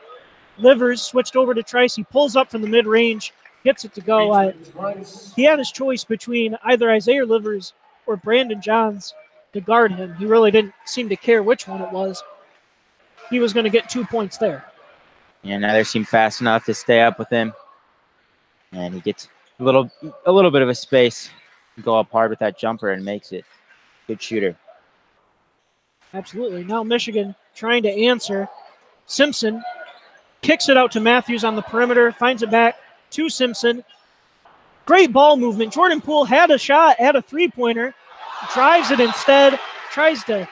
Livers switched over to Trice. He pulls up from the mid-range. Gets it to go. He had his choice between either Isaiah Livers or Brandon Johns to guard him. He really didn't seem to care which one it was. He was going to get 2 points there. Yeah, neither seemed fast enough to stay up with him. And he gets a little bit of a space. Go up hard with that jumper and makes it. Good shooter. Absolutely. Now Michigan trying to answer. Simpson kicks it out to Matthews on the perimeter. Finds it back to Simpson. Great ball movement. Jordan Poole had a shot, had a three-pointer. Drives it instead. Tries to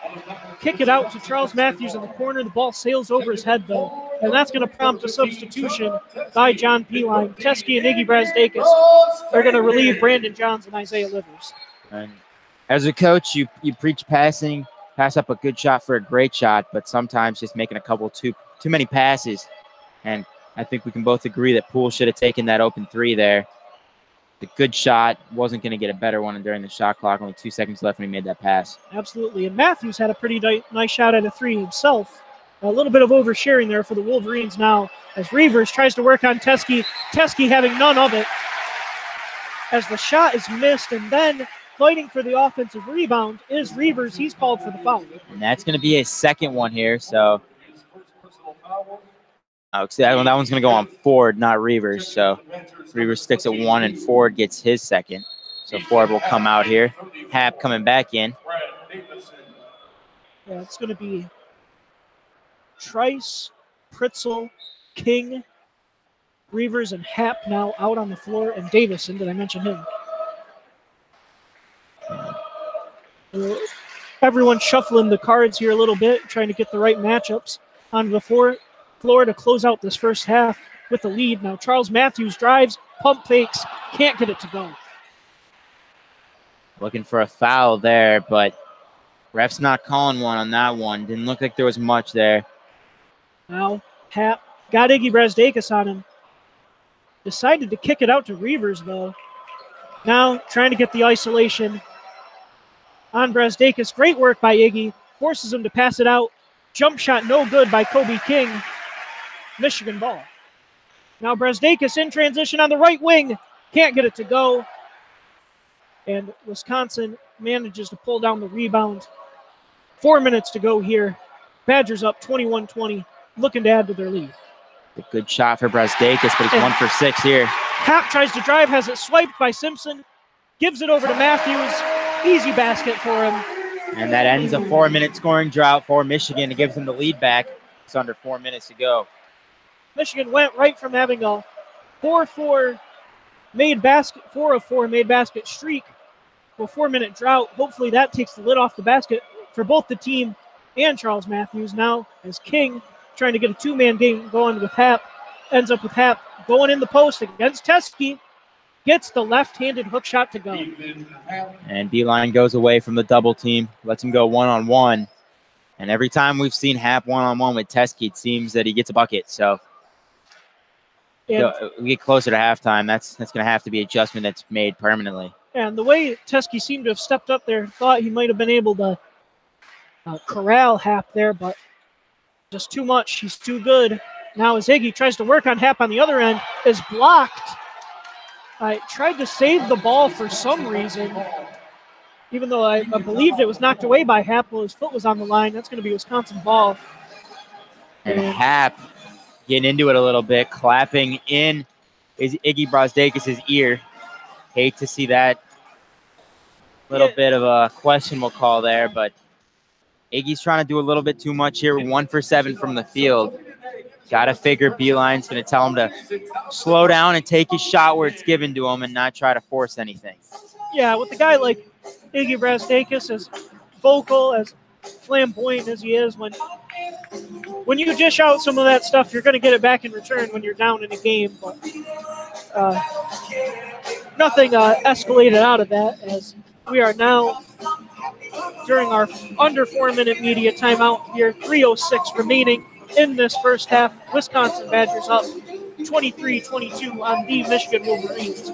kick it out to Charles Matthews in the corner. The ball sails over his head, though. And that's going to prompt a substitution by John Beilein. Teske and Iggy Brazdakis are going to relieve Brandon Johns and Isaiah Livers. And as a coach, you preach passing, pass up a good shot for a great shot, but sometimes just making a couple too many passes. And I think we can both agree that Poole should have taken that open three there. The good shot wasn't going to get a better one during the shot clock. Only 2 seconds left when he made that pass. Absolutely. And Matthews had a pretty nice shot at a three himself. A little bit of oversharing there for the Wolverines now as Reavers tries to work on Teske. Teske having none of it as the shot is missed, and then fighting for the offensive rebound is Reavers. He's called for the foul. And that's going to be a second one here. So that one's going to go on Ford, not Reavers. So Reavers sticks at one, and Ford gets his second. So Ford will come out here. Hap coming back in. Yeah, it's going to be Trice, Pritzel, King, Reavers, and Hap now out on the floor, and Davison. Did I mention him? Everyone shuffling the cards here a little bit, trying to get the right matchups onto the floor to close out this first half with the lead. Now Charles Matthews drives, pump fakes, can't get it to go. Looking for a foul there, but ref's not calling one on that one. Didn't look like there was much there. Now Hap got Iggy Brazdakis on him. Decided to kick it out to Reavers, though. Now trying to get the isolation on Brazdakis. Great work by Iggy. Forces him to pass it out. Jump shot no good by Kobe King. Michigan ball. Now Brazdakis in transition on the right wing. Can't get it to go. And Wisconsin manages to pull down the rebound. 4 minutes to go here. Badgers up 21-20. Looking to add to their lead. A good shot for Brazdakis, but he's 1 for 6 here. Hap tries to drive, has it swiped by Simpson. Gives it over to Matthews. Easy basket for him. And that ends a 4-minute scoring drought for Michigan. It gives them the lead back. It's under 4 minutes to go. Michigan went right from having a 4 of 4 made basket streak to a 4-minute drought. Hopefully that takes the lid off the basket for both the team and Charles Matthews. Now as King trying to get a two-man game going with Hap, ends up with Hap going in the post against Teske. Gets the left-handed hook shot to go. And Beilein goes away from the double team, lets him go one-on-one. And every time we've seen Hap one-on-one with Teske, it seems that he gets a bucket. So we get closer to halftime. That's going to have to be an adjustment that's made permanently. And the way Teske seemed to have stepped up there, thought he might have been able to corral Hap there, but just too much. He's too good. Now as Iggy tries to work on Hap on the other end, is blocked. I tried to save the ball for some reason, even though I believed it was knocked away by Hap while his foot was on the line. That's going to be Wisconsin ball. And Hap getting into it a little bit, clapping in Iggy Brazdakis' ear. Hate to see that. Little bit of a questionable call there, but Iggy's trying to do a little bit too much here. 1 for 7 from the field. Got to figure Beilein's going to tell him to slow down and take his shot where it's given to him and not try to force anything. Yeah, with a guy like Iggy Brastakis, as vocal, as flamboyant as he is, when you dish out some of that stuff, you're going to get it back in return when you're down in a game. But nothing escalated out of that, as we are now during our under 4-minute media timeout here. 3:06 remaining in this first half. Wisconsin Badgers up 23-22 on the Michigan Wolverines.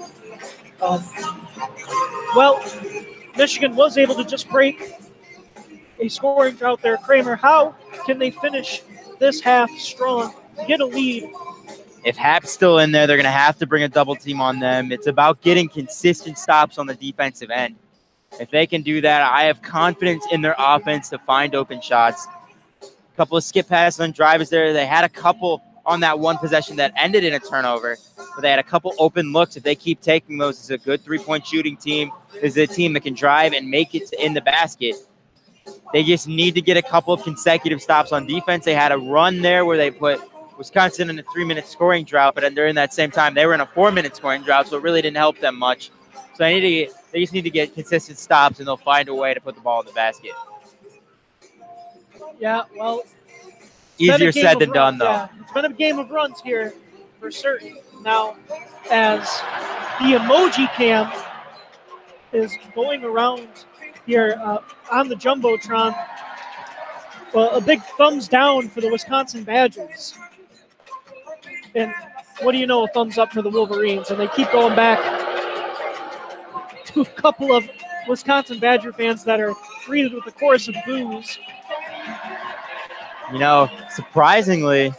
Well, Michigan was able to just break a scoring drought there. Kramer, how can they finish this half strong, get a lead? If Hap's still in there, they're going to have to bring a double team on them. It's about getting consistent stops on the defensive end. If they can do that, I have confidence in their offense to find open shots. A couple of skip passes on drivers there. They had a couple on that one possession that ended in a turnover, but they had a couple open looks. If they keep taking those, it's a good three-point shooting team. This is a team that can drive and make it in the basket. They just need to get a couple of consecutive stops on defense. They had a run there where they put Wisconsin in a 3-minute scoring drought, but during that same time, they were in a 4-minute scoring drought, so it really didn't help them much. So they just need to get consistent stops, and they'll find a way to put the ball in the basket. Yeah, well, easier said than done, though. Yeah, it's been a game of runs here for certain. Now, as the emoji cam is going around here on the Jumbotron, well, a big thumbs down for the Wisconsin Badgers. And what do you know, a thumbs up for the Wolverines. And they keep going back to a couple of Wisconsin Badger fans that are greeted with a chorus of boos. You know, surprisingly,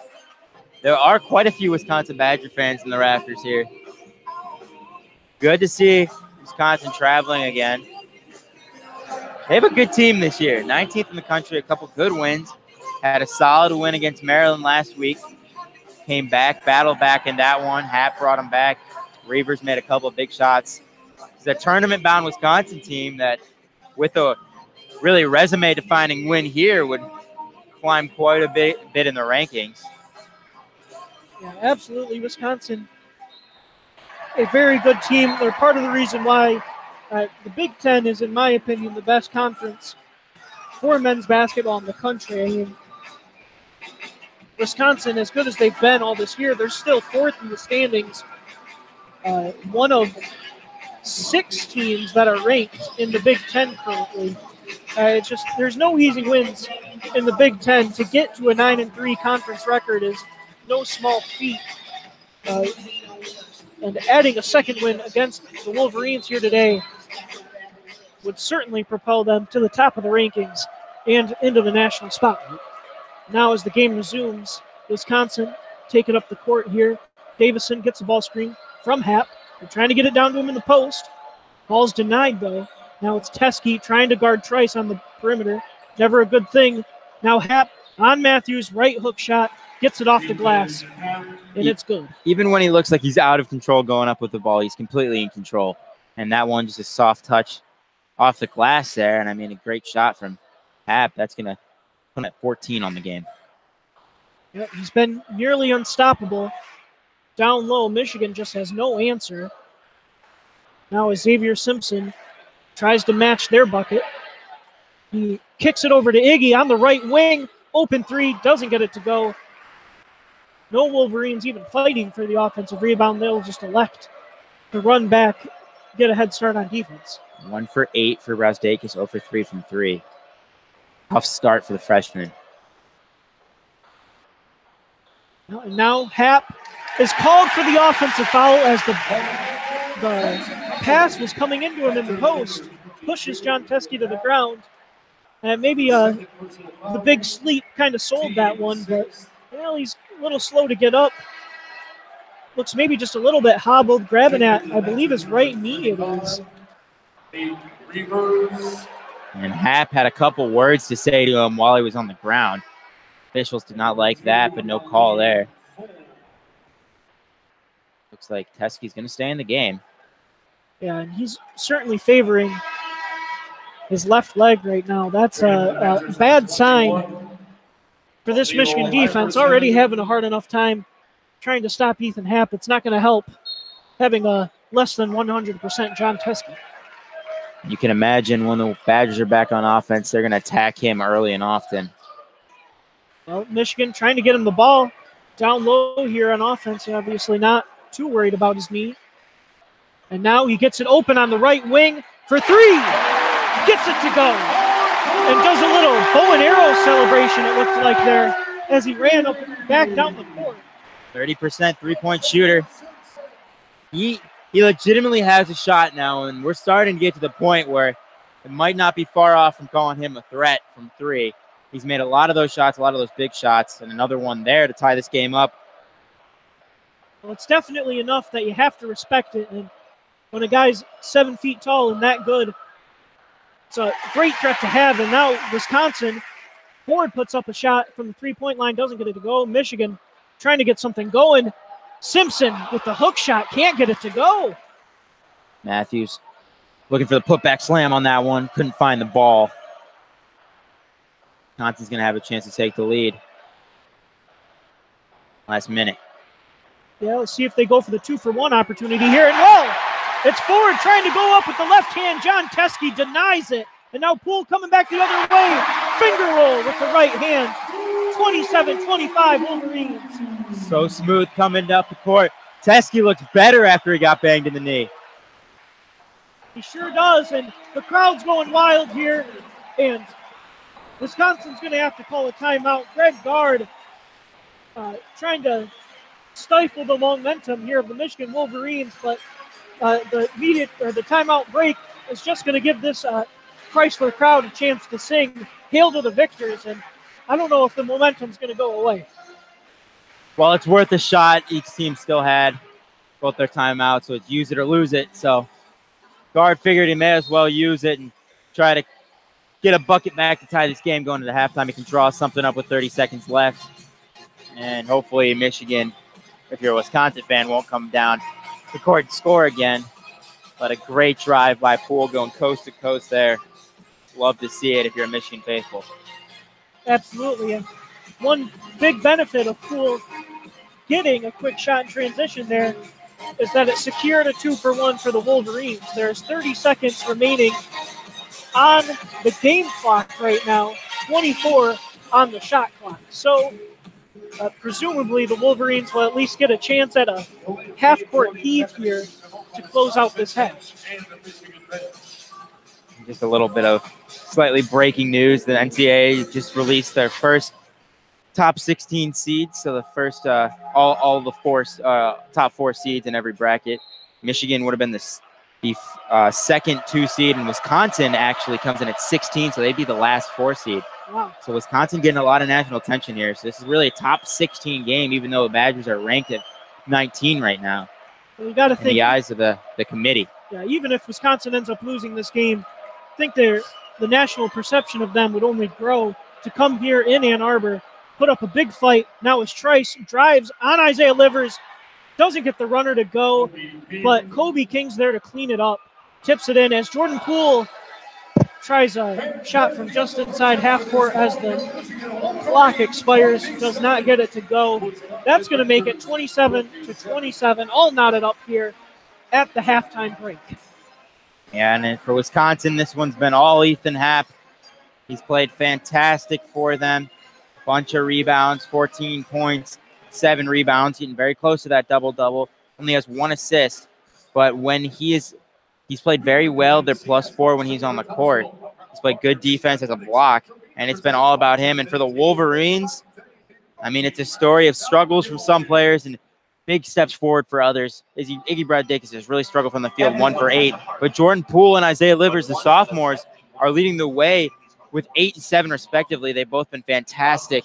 there are quite a few Wisconsin Badger fans in the rafters here. Good to see Wisconsin traveling again. They have a good team this year. 19th in the country, a couple good wins. Had a solid win against Maryland last week. Came back, battled back in that one. Hap brought them back. Reavers made a couple of big shots. It's a tournament-bound Wisconsin team that, with a really resume-defining win here, would climb quite a bit in the rankings. Yeah, absolutely. Wisconsin, a very good team. They're part of the reason why the Big Ten is, in my opinion, the best conference for men's basketball in the country. I mean, Wisconsin, as good as they've been all this year, they're still fourth in the standings. One of 6 teams that are ranked in the Big Ten currently. It's just, there's no easy wins in the Big Ten. To get to a 9-3 conference record is no small feat. And adding a second win against the Wolverines here today would certainly propel them to the top of the rankings and into the national spotlight. Now as the game resumes, Wisconsin taking up the court here. Davison gets the ball screen from Hap. They're trying to get it down to him in the post. Ball's denied, though. Now it's Teskey trying to guard Trice on the perimeter. Never a good thing. Now Hap on Matthews, right hook shot, gets it off the glass, and it's good. Even when he looks like he's out of control going up with the ball, he's completely in control. And that one, just a soft touch off the glass there. And, I mean, a great shot from Hap. That's going to put him at 14 on the game. Yep, he's been nearly unstoppable. Down low, Michigan just has no answer. Now as Xavier Simpson tries to match their bucket. He kicks it over to Iggy on the right wing. Open three, doesn't get it to go. No Wolverines even fighting for the offensive rebound. They'll just elect to run back, get a head start on defense. 1 for 8 for Brastakis, 0 for 3 from 3. Tough start for the freshman. Now Hap is called for the offensive foul as the pass was coming into him in the post. Pushes John Teskey to the ground. And maybe the big sleep kind of sold that one, but well, he's a little slow to get up. Looks maybe just a little bit hobbled, grabbing at, I believe, his right knee it is. And Hap had a couple words to say to him while he was on the ground. Officials did not like that, but no call there. Looks like Teskey's going to stay in the game. Yeah, and he's certainly favoring his left leg right now. That's a bad sign for this Michigan defense. Already having a hard enough time trying to stop Ethan Hap. It's not going to help having a less than 100% John Teskey. You can imagine when the Badgers are back on offense, they're going to attack him early and often. Well, Michigan trying to get him the ball down low here on offense. Obviously not too worried about his knee. And now he gets it open on the right wing for three. Gets it to go. And does a little bow and arrow celebration, it looked like there, as he ran up back down the court. 30% three-point shooter. He legitimately has a shot now, and we're starting to get to the point where it might not be far off from calling him a threat from three. He's made a lot of those shots, a lot of those big shots, and another one there to tie this game up. Well, it's definitely enough that you have to respect it. And when a guy's 7 feet tall and that good, it's a great threat to have. And now Wisconsin, Ford puts up a shot from the three-point line, doesn't get it to go. Michigan trying to get something going. Simpson with the hook shot, can't get it to go. Matthews looking for the putback slam on that one. Couldn't find the ball. Wisconsin's going to have a chance to take the lead. Last minute. Yeah, let's see if they go for the 2-for-1 opportunity here. And whoa! It's Ford trying to go up with the left hand. John Teskey denies it. And now Poole coming back the other way. Finger roll with the right hand. 27-25 Wolverines. So smooth coming up the court. Teskey looks better after he got banged in the knee. He sure does. And the crowd's going wild here. And Wisconsin's going to have to call a timeout. Greg Gard trying to stifle the momentum here of the Michigan Wolverines, but the timeout break is just going to give this Chrysler crowd a chance to sing "Hail to the Victors," and I don't know if the momentum's going to go away. Well, it's worth a shot. Each team still had both their timeouts, so it's use it or lose it. So Gard figured he may as well use it and try to get a bucket back to tie this game going into halftime. He can draw something up with 30 seconds left, and hopefully Michigan, if you're a Wisconsin fan, won't come down the court and score again. But a great drive by Poole going coast to coast there. Love to see it if you're a Michigan faithful. Absolutely. And one big benefit of Poole getting a quick shot in transition there is that it secured a 2-for-1 for the Wolverines. There's 30 seconds remaining on the game clock right now, 24 on the shot clock. So presumably the Wolverines will at least get a chance at a half-court heave here to close out this half. Just a little bit of slightly breaking news. The NCAA just released their first top 16 seeds, so the first all the top 4 seeds in every bracket. Michigan would have been the second 2 seed, and Wisconsin actually comes in at 16, so they'd be the last 4 seed. Wow. So Wisconsin getting a lot of national attention here. So this is really a top 16 game, even though the Badgers are ranked at 19 right now. Well, you got to think in the eyes of the committee. Yeah, even if Wisconsin ends up losing this game, I think the national perception of them would only grow to come here in Ann Arbor, put up a big fight. Now as Trice drives on Isaiah Livers, doesn't get the runner to go, but Kobe King's there to clean it up. Tips it in as Jordan Poole tries a shot from just inside half court as the clock expires, does not get it to go. That's going to make it 27-27, all knotted up here at the halftime break. Yeah, and then for Wisconsin, this one's been all Ethan Happ. He's played fantastic for them. Bunch of rebounds, 14 points, 7 rebounds, getting very close to that double-double. Only has 1 assist, but when he's played very well. They're +4 when he's on the court. He's played good defense as a block, and it's been all about him. And for the Wolverines, I mean, it's a story of struggles from some players and big steps forward for others. Iggy Bradakis has really struggled from the field, 1 for 8. But Jordan Poole and Isaiah Livers, the sophomores, are leading the way with 8 and 7 respectively. They've both been fantastic,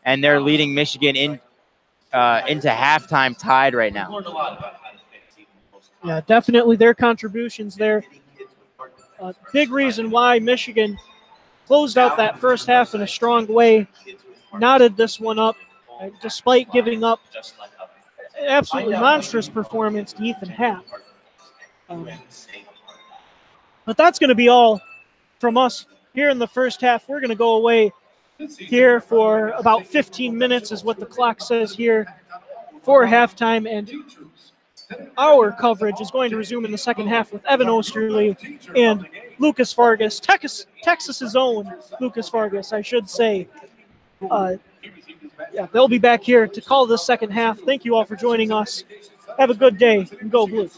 and they're leading Michigan into halftime tied right now. Yeah, definitely their contributions there. A big reason why Michigan closed out that first half in a strong way, knotted this one up, despite giving up an absolutely monstrous performance to Ethan Happ. But that's going to be all from us here in the first half. We're going to go away here for about 15 minutes is what the clock says here for halftime, and our coverage is going to resume in the second half with Evan Osterley and Lucas Vargas, Texas's own Lucas Vargas, I should say. Yeah, they'll be back here to call the second half. Thank you all for joining us. Have a good day and go Blue.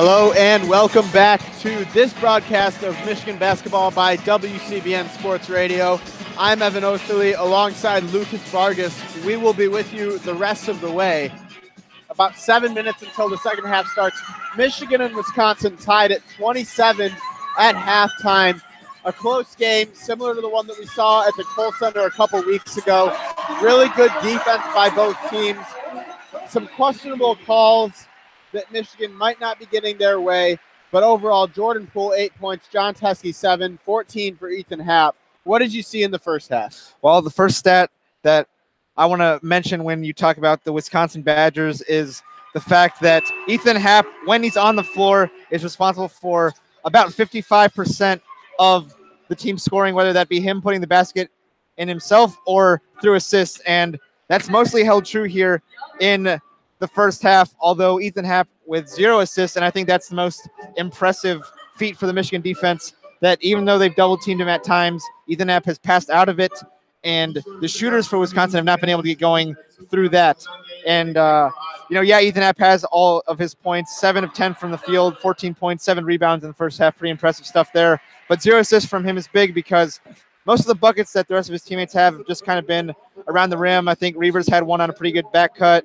Hello and welcome back to this broadcast of Michigan basketball by WCBN Sports Radio. I'm Evan Osterley alongside Lucas Vargas. We will be with you the rest of the way. About 7 minutes until the second half starts. Michigan and Wisconsin tied at 27 at halftime. A close game, similar to the one that we saw at the Kohl Center a couple weeks ago. Really good defense by both teams. Some questionable calls that Michigan might not be getting their way. But overall, Jordan Poole, 8 points. John Teskey, 7. 14 for Ethan Happ. What did you see in the first half? Well, the first stat that I want to mention when you talk about the Wisconsin Badgers is the fact that Ethan Happ, when he's on the floor, is responsible for about 55% of the team scoring, whether that be him putting the basket in himself or through assists. And that's mostly held true here in the first half, although Ethan Happ with 0 assists, and I think that's the most impressive feat for the Michigan defense, that even though they've double-teamed him at times, Ethan Happ has passed out of it, and the shooters for Wisconsin have not been able to get going through that. And, Ethan Happ has all of his points, 7 of 10 from the field, 14 points, 7 rebounds in the first half. Pretty impressive stuff there. But 0 assists from him is big because most of the buckets that the rest of his teammates have just kind of been around the rim. I think Reavers had one on a pretty good back cut.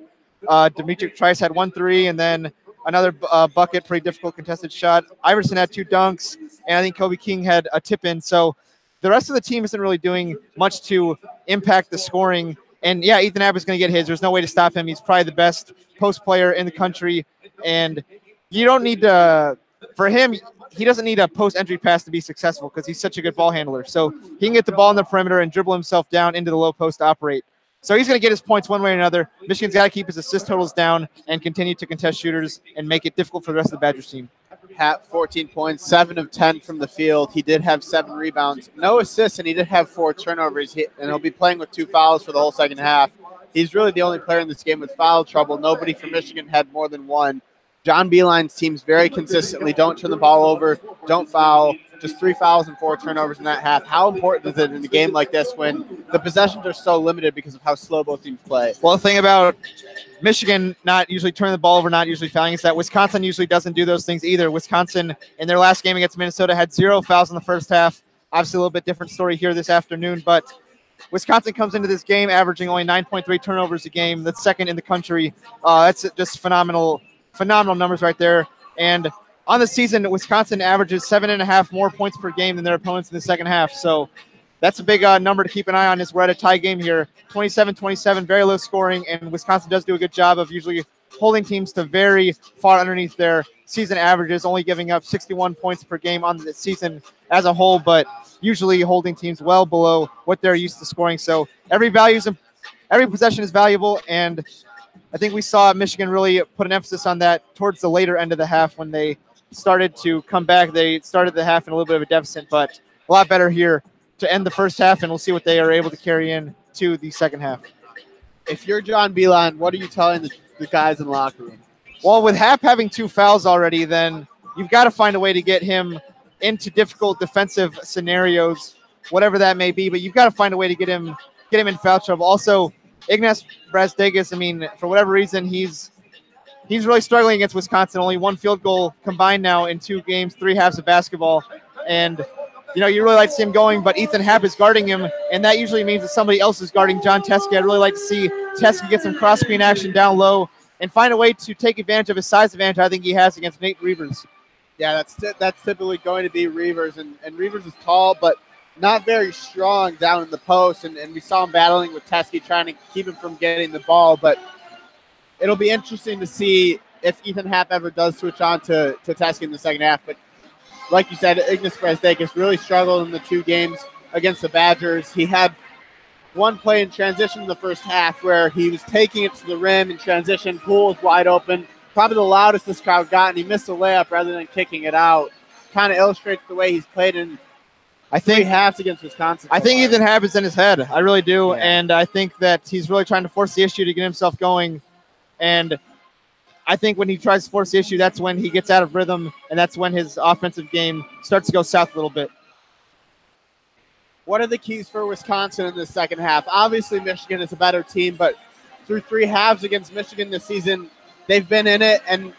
Dimitri Trice had 1 3, and then another bucket, pretty difficult contested shot. Iverson had 2 dunks, and I think Kobe King had a tip-in. So the rest of the team isn't really doing much to impact the scoring. And, yeah, Ethan Happ is going to get his. There's no way to stop him. He's probably the best post player in the country. And you don't need to – for him, he doesn't need a post-entry pass to be successful because he's such a good ball handler. So he can get the ball on the perimeter and dribble himself down into the low post to operate. So he's going to get his points one way or another. Michigan's got to keep his assist totals down and continue to contest shooters and make it difficult for the rest of the Badgers team. Happ, 14 points, 7 of 10 from the field. He did have 7 rebounds, no assists, and he did have 4 turnovers. And he'll be playing with 2 fouls for the whole second half. He's really the only player in this game with foul trouble. Nobody from Michigan had more than 1. John Beilein's teams very consistently don't turn the ball over, don't foul. Just 3 fouls and 4 turnovers in that half. How important is it in a game like this when the possessions are so limited because of how slow both teams play? Well, the thing about Michigan not usually turning the ball over, not usually fouling, is that Wisconsin usually doesn't do those things either. Wisconsin, in their last game against Minnesota, had 0 fouls in the first half. Obviously, a little bit different story here this afternoon, but Wisconsin comes into this game averaging only 9.3 turnovers a game. That's second in the country. That's just phenomenal numbers right there. And on the season, Wisconsin averages 7.5 more points per game than their opponents in the second half. So that's a big number to keep an eye on as we're at a tie game here. 27-27, very low scoring, and Wisconsin does do a good job of usually holding teams to very far underneath their season averages, only giving up 61 points per game on the season as a whole, but usually holding teams well below what they're used to scoring. So every possession is valuable, and I think we saw Michigan really put an emphasis on that towards the later end of the half when they started to come back. They started the half in a little bit of a deficit, but a lot better here to end the first half, and we'll see what they are able to carry in to the second half. If you're John Beilein, what are you telling the guys in the locker room? Well, with Happ having 2 fouls already, then you've got to find a way to get him into difficult defensive scenarios, whatever that may be, but you've got to find a way to get him in foul trouble. Also, Ignas Brazdeikis, for whatever reason, he's really struggling against Wisconsin. Only 1 field goal combined now in 2 games, 3 halves of basketball. And, you really like to see him going, but Ethan Happ is guarding him, and that usually means that somebody else is guarding John Teskey. I'd really like to see Teskey get some cross-screen action down low and find a way to take advantage of his size advantage I think he has against Nate Reavers. Yeah, that's typically going to be Reavers, and Reavers is tall, but not very strong down in the post, and we saw him battling with Teskey, trying to keep him from getting the ball, but it'll be interesting to see if Ethan Happ ever does switch on to Teskey in the second half. But like you said, Ignas Brazdeikis really struggled in the 2 games against the Badgers. He had 1 play in transition in the first half where he was taking it to the rim in transition. Poole was wide open, probably the loudest this crowd got, and he missed a layup rather than kicking it out. Kind of illustrates the way he's played in I think 3 halves against Wisconsin. I think Ethan Happ is in his head. I really do. Yeah. And I think that he's really trying to force the issue to get himself going. And I think when he tries to force the issue, that's when he gets out of rhythm, and that's when his offensive game starts to go south a little bit. What are the keys for Wisconsin in the second half? Obviously, Michigan is a better team, but through 3 halves against Michigan this season, they've been in it, and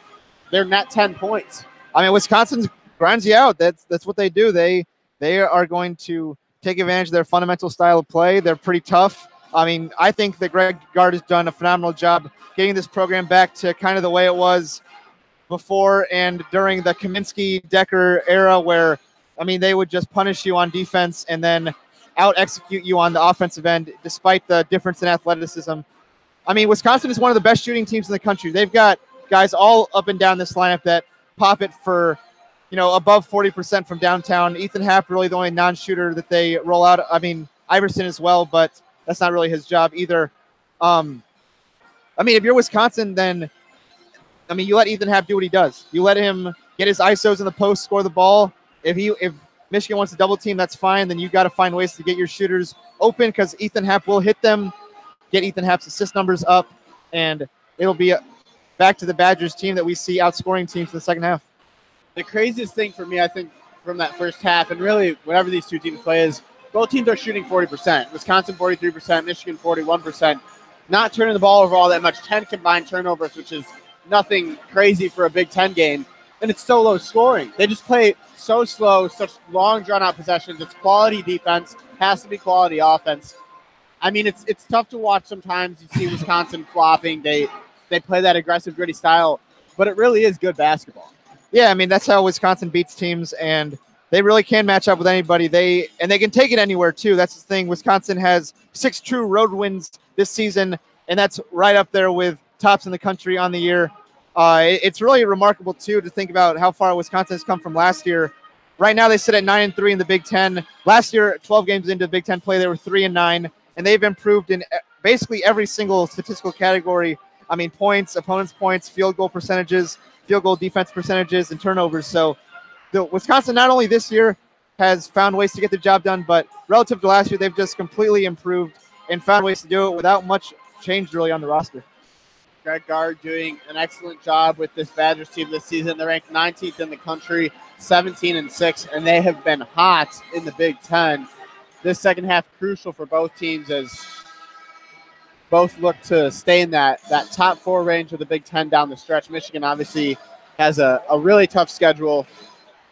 their net 10 points. I mean, Wisconsin grinds you out. That's what they do. They are going to take advantage of their fundamental style of play. They're pretty tough. I mean, I think that Greg Gard has done a phenomenal job getting this program back to kind of the way it was before and during the Kaminsky-Decker era where, I mean, they would just punish you on defense and then out-execute you on the offensive end despite the difference in athleticism. I mean, Wisconsin is one of the best shooting teams in the country. They've got guys all up and down this lineup that pop it for, above 40% from downtown. Ethan Happ, really the only non-shooter that they roll out. I mean, Iverson as well, but that's not really his job either. I mean, if you're Wisconsin, then, I mean, you let Ethan Happ do what he does. You let him get his ISOs in the post, score the ball. If Michigan wants to double team, that's fine. Then you got to find ways to get your shooters open because Ethan Happ will hit them, get Ethan Happ's assist numbers up, and it'll be back to the Badgers team that we see outscoring teams in the second half. The craziest thing for me, I think, from that first half, and really whenever these two teams play, is both teams are shooting 40%. Wisconsin 43%, Michigan 41%. Not turning the ball over all that much. 10 combined turnovers, which is nothing crazy for a Big Ten game. And it's so low scoring. They just play so slow, such long, drawn-out possessions. It's quality defense. Has to be quality offense. I mean, it's tough to watch sometimes. You see Wisconsin flopping. They play that aggressive, gritty style. But it really is good basketball. Yeah, I mean, that's how Wisconsin beats teams, and they really can match up with anybody. They can take it anywhere, too. That's the thing. Wisconsin has 6 true road wins this season, and that's right up there with tops in the country on the year. It's really remarkable, too, to think about how far Wisconsin has come from last year. Right now, they sit at 9-3 in the Big Ten. Last year, 12 games into Big Ten play, they were 3-9, and they've improved in basically every single statistical category. I mean, points, opponents' points, field goal percentages, field goal defense percentages, and turnovers. So the Wisconsin, not only this year, has found ways to get the job done, but relative to last year, they've just completely improved and found ways to do it without much change really on the roster. Greg Gard doing an excellent job with this Badgers team this season. They're ranked 19th in the country, 17-6, and they have been hot in the Big Ten. This second half crucial for both teams as both look to stay in that top 4 range of the Big Ten down the stretch. Michigan obviously has a really tough schedule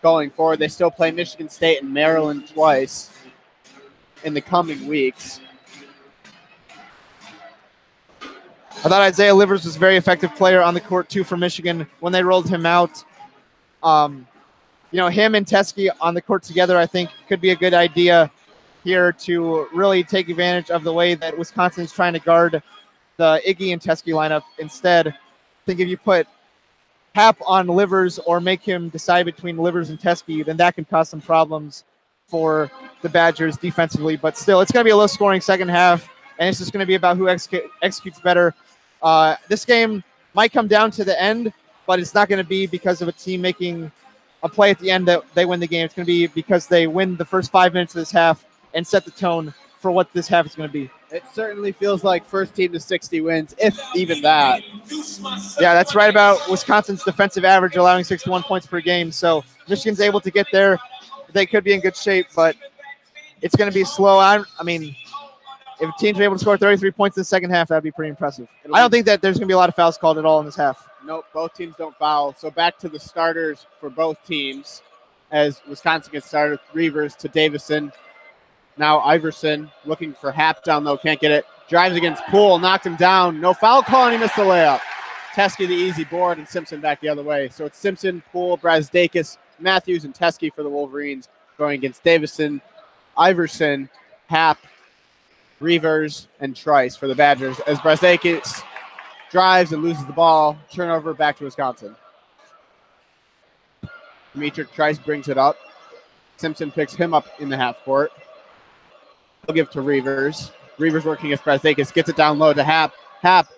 going forward. They still play Michigan State and Maryland twice in the coming weeks. I thought Isaiah Livers was a very effective player on the court, too, for Michigan when they rolled him out. Him and Teskey on the court together, I think, could be a good idea here to really take advantage of the way that Wisconsin is trying to guard the Iggy and Teskey lineup. Instead, I think if you put Happ on Livers or make him decide between Livers and Teskey, then that can cause some problems for the Badgers defensively. But still, it's going to be a low-scoring second half, and it's just going to be about who executes better. This game might come down to the end, but it's not going to be because of a team making a play at the end that they win the game. It's going to be because they win the first 5 minutes of this half and set the tone for what this half is going to be. It certainly feels like first team to 60 wins, if even that. Yeah, that's right about Wisconsin's defensive average, allowing 61 points per game. So Michigan's able to get there. They could be in good shape, but it's going to be slow. I mean, if teams are able to score 33 points in the second half, that would be pretty impressive. I don't think that there's going to be a lot of fouls called at all in this half. Nope, both teams don't foul. So back to the starters for both teams as Wisconsin gets started with Reavers to Davison. Now Iverson looking for Happ down low, can't get it. Drives against Poole, knocked him down. No foul call, and he missed the layup. Teskey the easy board, and Simpson back the other way. So it's Simpson, Poole, Brazdakis, Matthews, and Teskey for the Wolverines going against Davison, Iverson, Happ, Reavers, and Trice for the Badgers as Brazdakis drives and loses the ball. Turnover back to Wisconsin. Demetric Trice brings it up. Simpson picks him up in the half court. He'll give to Reavers. Reavers working against Brazdakis. Gets it down low to Happ. Happ,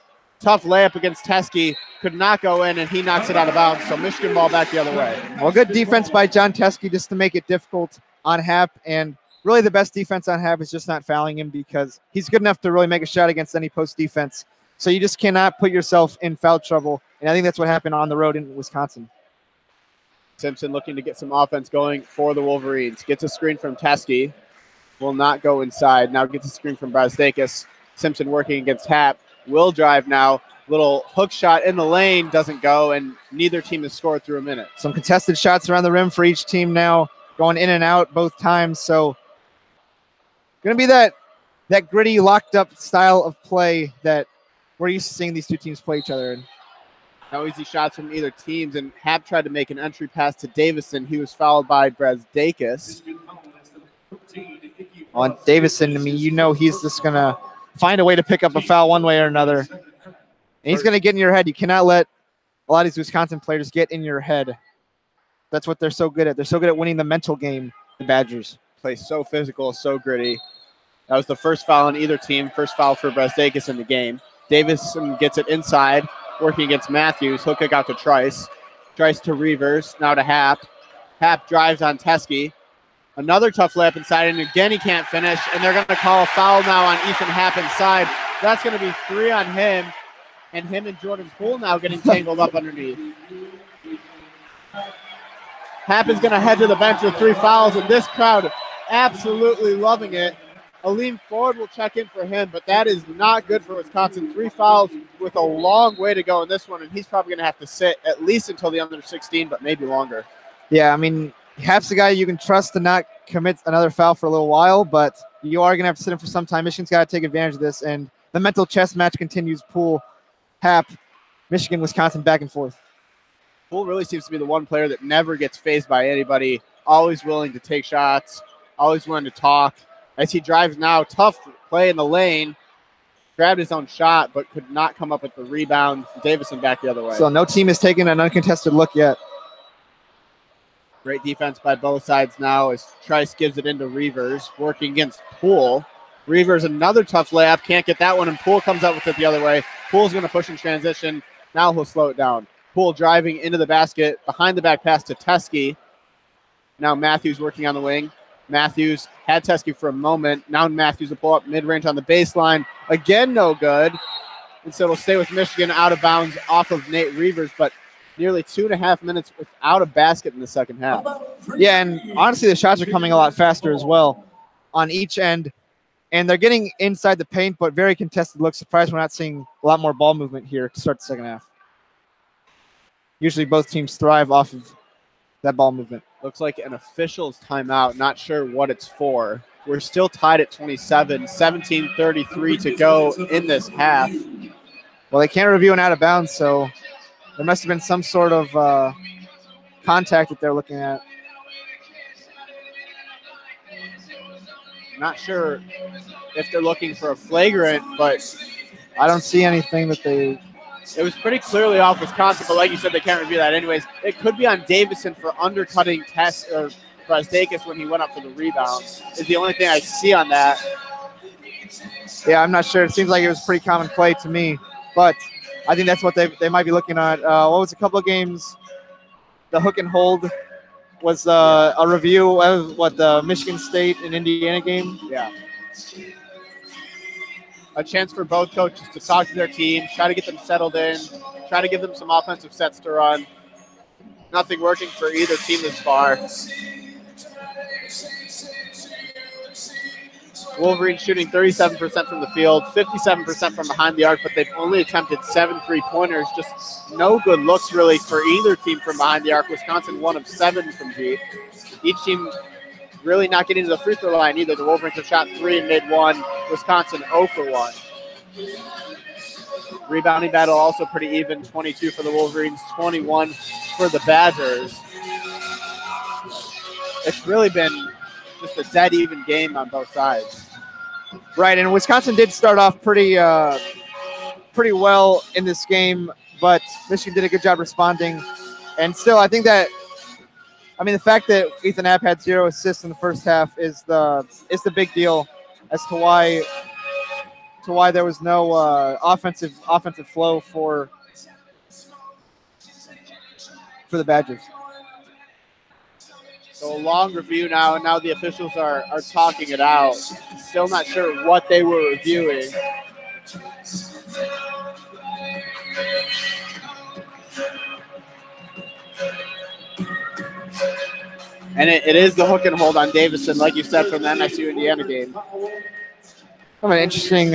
tough layup against Teskey. Could not go in, and he knocks it out of bounds. So Michigan ball back the other way. Well, good defense by John Teskey just to make it difficult on Happ. And really the best defense on Happ is just not fouling him because he's good enough to really make a shot against any post defense. So you just cannot put yourself in foul trouble. And I think that's what happened on the road in Wisconsin. Simpson looking to get some offense going for the Wolverines. Gets a screen from Teskey. Will not go inside. Now gets a screen from Brazdakis. Simpson working against Happ. Will drive now. little hook shot in the lane doesn't go, and neither team has scored through a minute. Some contested shots around the rim for each team now, going in and out both times. So going to be that gritty, locked-up style of play that we're used to seeing these two teams play each other in. No easy shots from either teams, and Hap tried to make an entry pass to Davison. He was fouled by Brazdakis. On Davison, I mean, you know he's just going to find a way to pick up a foul one way or another. And he's going to get in your head. You cannot let a lot of these Wisconsin players get in your head. That's what they're so good at. They're so good at winning the mental game, the Badgers. Play so physical, so gritty. That was the first foul on either team, first foul for Brazdakis in the game. Davison gets it inside, working against Matthews. He'll kick out to Trice. Trice to Reavers, now to Hap. Hap drives on Teskey. Another tough layup inside, and again he can't finish, and they're going to call a foul now on Ethan Hap inside. That's going to be 3 on him, and him and Jordan Poole now getting tangled up underneath. Hap is going to head to the bench with 3 fouls, and this crowd absolutely loving it. Aleem Ford will check in for him, but that is not good for Wisconsin. 3 fouls with a long way to go in this one, and he's probably going to have to sit at least until the under 16, but maybe longer. Yeah, I mean, Hap's the guy you can trust to not commit another foul for a little while, but you are going to have to sit him for some time. Michigan's got to take advantage of this, and the mental chess match continues. Poole, Hap, Michigan, Wisconsin, back and forth. Poole really seems to be the one player that never gets fazed by anybody, always willing to take shots, always willing to talk. As he drives now, tough play in the lane, grabbed his own shot, but could not come up with the rebound. Davison back the other way. So no team has taken an uncontested look yet. Great defense by both sides now as Trice gives it into Reavers, working against Poole. Reavers, another tough layup, can't get that one, and Poole comes up with it the other way. Poole's going to push in transition. Now he'll slow it down. Poole driving into the basket, behind the back pass to Teskey. Now Matthews working on the wing. Matthews had Teskey for a moment. Now Matthews will pull up mid-range on the baseline. Again, no good. And so it'll stay with Michigan out of bounds off of Nate Reavers, but nearly 2.5 minutes without a basket in the second half. Yeah, and honestly, the shots are coming a lot faster as well on each end. And they're getting inside the paint, but very contested looks. Surprised we're not seeing a lot more ball movement here to start the second half. Usually both teams thrive off of that ball movement. Looks like an official's timeout. Not sure what it's for. We're still tied at 27, 17:33 to go in this half. Well, they can't review an out of bounds, so there must have been some sort of contact that they're looking at. Not sure if they're looking for a flagrant, but I don't see anything that they... It was pretty clearly off Wisconsin, but like you said, they can't review that anyways. It could be on Davison for undercutting Brazdakis when he went up for the rebound. Is the only thing I see on that. Yeah, I'm not sure. It seems like it was pretty common play to me, but I think that's what they might be looking at. What was a couple of games? The hook and hold was a review of what the Michigan State and Indiana game. Yeah. A chance for both coaches to talk to their teams, try to get them settled in, try to give them some offensive sets to run. Nothing working for either team this far. Wolverines shooting 37% from the field, 57% from behind the arc, but they've only attempted 7 3-pointers. Just no good looks really for either team from behind the arc. Wisconsin 1 of 7 from deep. Each team really not getting to the free throw line either. The Wolverines have shot 3 and made 1. Wisconsin 0 for 1. Rebounding battle also pretty even. 22 for the Wolverines, 21 for the Badgers. It's really been just a dead even game on both sides. Right, and Wisconsin did start off pretty well in this game, but Michigan did a good job responding. And still, I think that, I mean, the fact that Ethan Happ had 0 assists in the first half is the big deal as to why there was no offensive flow for the Badgers. So a long review now, and now the officials are talking it out. Still not sure what they were reviewing. And it is the hook and hold on Davison, like you said, from the MSU-Indiana game. An interesting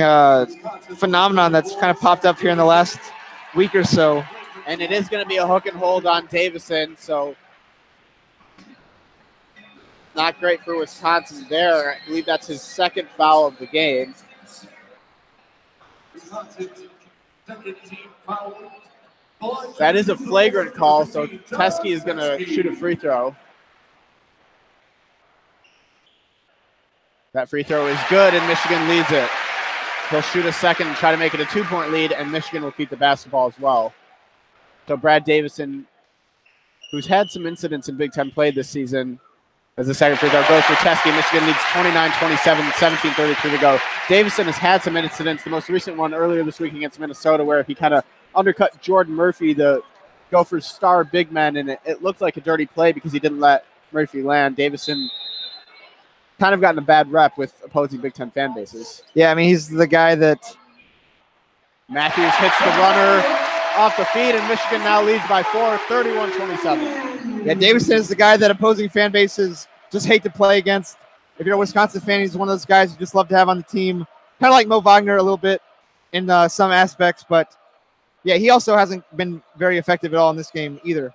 phenomenon that's kind of popped up here in the last week or so. And it is going to be a hook and hold on Davison, so not great for Wisconsin there. I believe that's his second foul of the game. That is a flagrant call, so Teskey is going to shoot a free throw. That free throw is good, and Michigan leads it. He'll shoot a second and try to make it a 2-point lead, and Michigan will keep the basketball as well. So Brad Davison, who's had some incidents in Big Ten play this season, as the second free throw goes for Teskey. Michigan leads 29-27, 17:33 to go. Davison has had some incidents. The most recent one earlier this week against Minnesota, where he kind of undercut Jordan Murphy, the Gophers' star big man, and it looked like a dirty play because he didn't let Murphy land. Davison kind of gotten a bad rep with opposing Big Ten fan bases. Yeah, I mean, he's the guy that Matthews hits the runner off the feet, and Michigan now leads by 4, 31-27. Yeah, Davison is the guy that opposing fan bases just hate to play against. If you're a Wisconsin fan, he's one of those guys you just love to have on the team. Kind of like Mo Wagner a little bit in some aspects, but yeah, he also hasn't been very effective at all in this game either.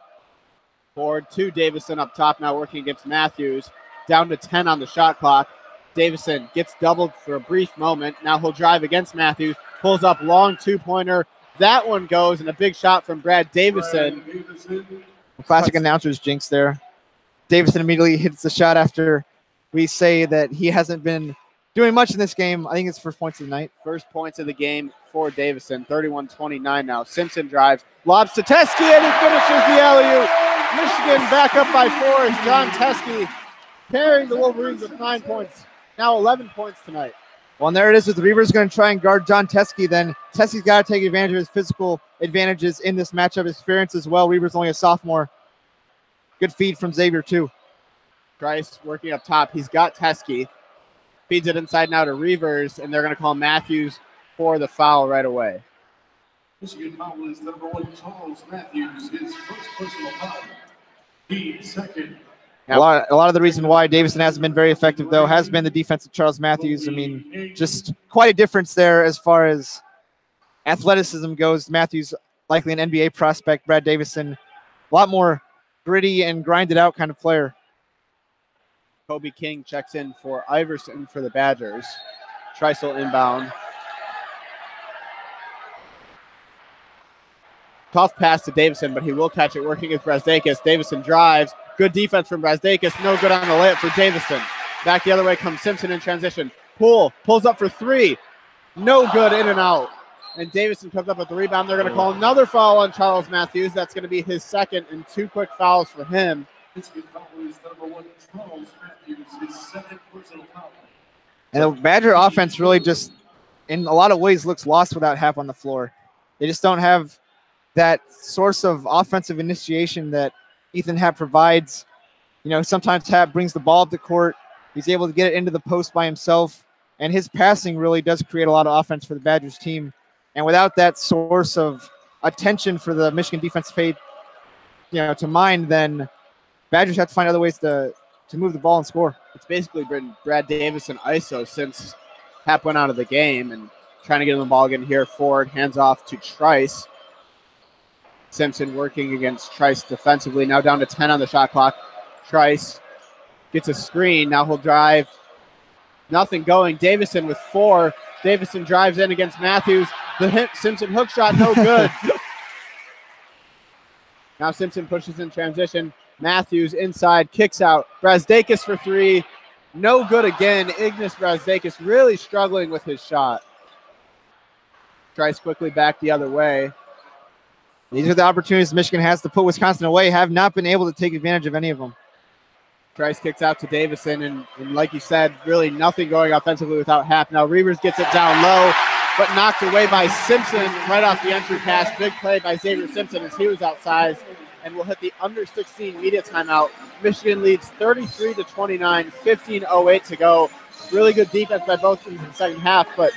Forward to Davison up top now, working against Matthews. Down to 10 on the shot clock. Davison gets doubled for a brief moment. Now he'll drive against Matthews. Pulls up long two-pointer. That one goes, and a big shot from Brad Davison. Classic announcer's jinx there. Davison immediately hits the shot after we say that he hasn't been doing much in this game. I think it's first points of the night. First points of the game for Davison. 31-29 now. Simpson drives. Lobs to Teskey, and he finishes the alley-oop. Michigan back up by 4 as John Teskey carrying the Wolverines with 9 points. Now 11 points tonight. Well, and there it is with Reavers going to try and guard John Teskey. Then Teskey's got to take advantage of his physical advantages in this matchup experience as well. Reavers only a sophomore. Good feed from Xavier, too. Trice working up top. He's got Teskey. Feeds it inside now to Reavers, and they're going to call Matthews for the foul right away. Michigan foul is number 1, Charles Matthews, his first personal foul. The second. A lot of the reason why Davison hasn't been very effective, though, has been the defense of Charles Matthews. I mean, just quite a difference there as far as athleticism goes. Matthews, likely an NBA prospect. Brad Davison, a lot more gritty and grinded out kind of player. Kobe King checks in for Iverson for the Badgers. Trisel inbound. Tough pass to Davison, but he will catch it working with Brazdakis. Davison drives. Good defense from Brazdakis. No good on the layup for Davison. Back the other way comes Simpson in transition. Poole pulls up for 3. No good, in and out. And Davison comes up with the rebound. They're going to call another foul on Charles Matthews. That's going to be his second, and 2 quick fouls for him. And the Badger offense really just, in a lot of ways, looks lost without Happ on the floor. They just don't have that source of offensive initiation that Ethan Happ provides. You know, sometimes Happ brings the ball up the court. He's able to get it into the post by himself. And his passing really does create a lot of offense for the Badgers team. And without that source of attention for the Michigan defense to mind, then Badgers have to find other ways to move the ball and score. It's basically been Brad Davison ISO since Happ went out of the game, and trying to get him the ball again here. Forward, hands off to Trice. Simpson working against Trice defensively. Now down to 10 on the shot clock. Trice gets a screen. Now he'll drive. Nothing going. Davison with 4. Davison drives in against Matthews. The Simpson hook shot, no good. Now Simpson pushes in transition. Matthews inside, kicks out. Brazdakis for 3. No good again. Ignas Brazdakis really struggling with his shot. Trice quickly back the other way. These are the opportunities Michigan has to put Wisconsin away. Have not been able to take advantage of any of them. Trice kicks out to Davison, and like you said, really nothing going offensively without Happ. Now Reavers gets it down low, but knocked away by Simpson right off the entry pass. Big play by Xavier Simpson as he was outsized, and will hit the under 16 media timeout. Michigan leads 33-29, 15:08 to go. Really good defense by both teams in the second half, but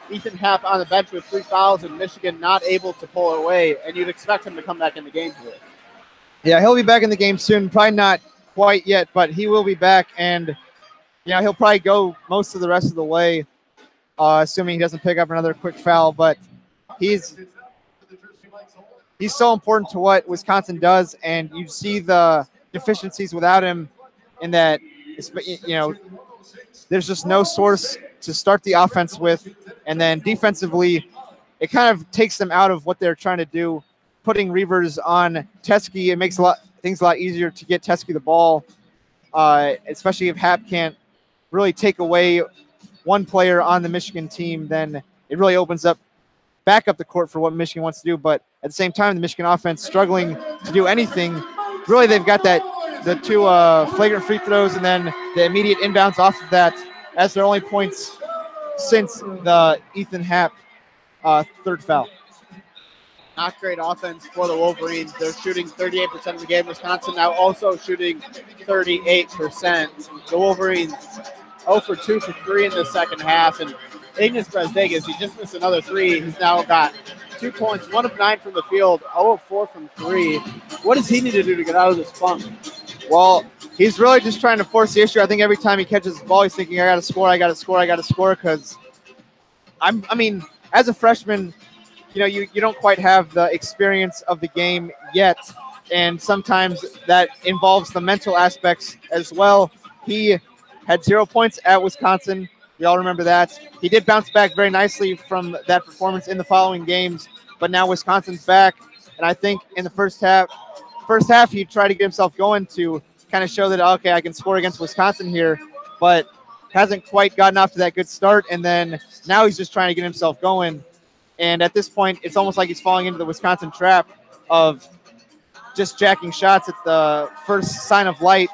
Ethan Happ on the bench with 3 fouls, and Michigan not able to pull it away, and you'd expect him to come back in the game here. Yeah, he'll be back in the game soon. Probably not quite yet, but he will be back, and he'll probably go most of the rest of the way, assuming he doesn't pick up another quick foul. But he's he's so important to what Wisconsin does, and you see the deficiencies without him in that, there's just no source to start the offense with, and then defensively, it kind of takes them out of what they're trying to do. Putting Reavers on Teskey, it makes things a lot easier to get Teskey the ball, especially if Hap can't really take away one player on the Michigan team, then it really opens up back up the court for what Michigan wants to do. But at the same time, the Michigan offense struggling to do anything. Really, they've got the two flagrant free throws and then the immediate inbounds off of that as their only points since the Ethan Happ third foul. Not great offense for the Wolverines. They're shooting 38% of the game. Wisconsin now also shooting 38%. The Wolverines 0 for 2 for 3 in the second half. And Ignas Brazdegas, he just missed another three. He's now got 2 points, 1 of 9 from the field, 0 of 4 from 3. What does he need to do to get out of this funk? Well, he's really just trying to force the issue. I think every time he catches the ball, he's thinking, I got to score, I got to score, I got to score, because, as a freshman, you don't quite have the experience of the game yet, and sometimes that involves the mental aspects as well. He had 0 points at Wisconsin. We all remember that. He did bounce back very nicely from that performance in the following games, but now Wisconsin's back, and I think in the first half, he tried to get himself going to kind of show that, okay, I can score against Wisconsin here, but hasn't quite gotten off to that good start, and then now he's just trying to get himself going. And at this point, it's almost like he's falling into the Wisconsin trap of just jacking shots at the first sign of light.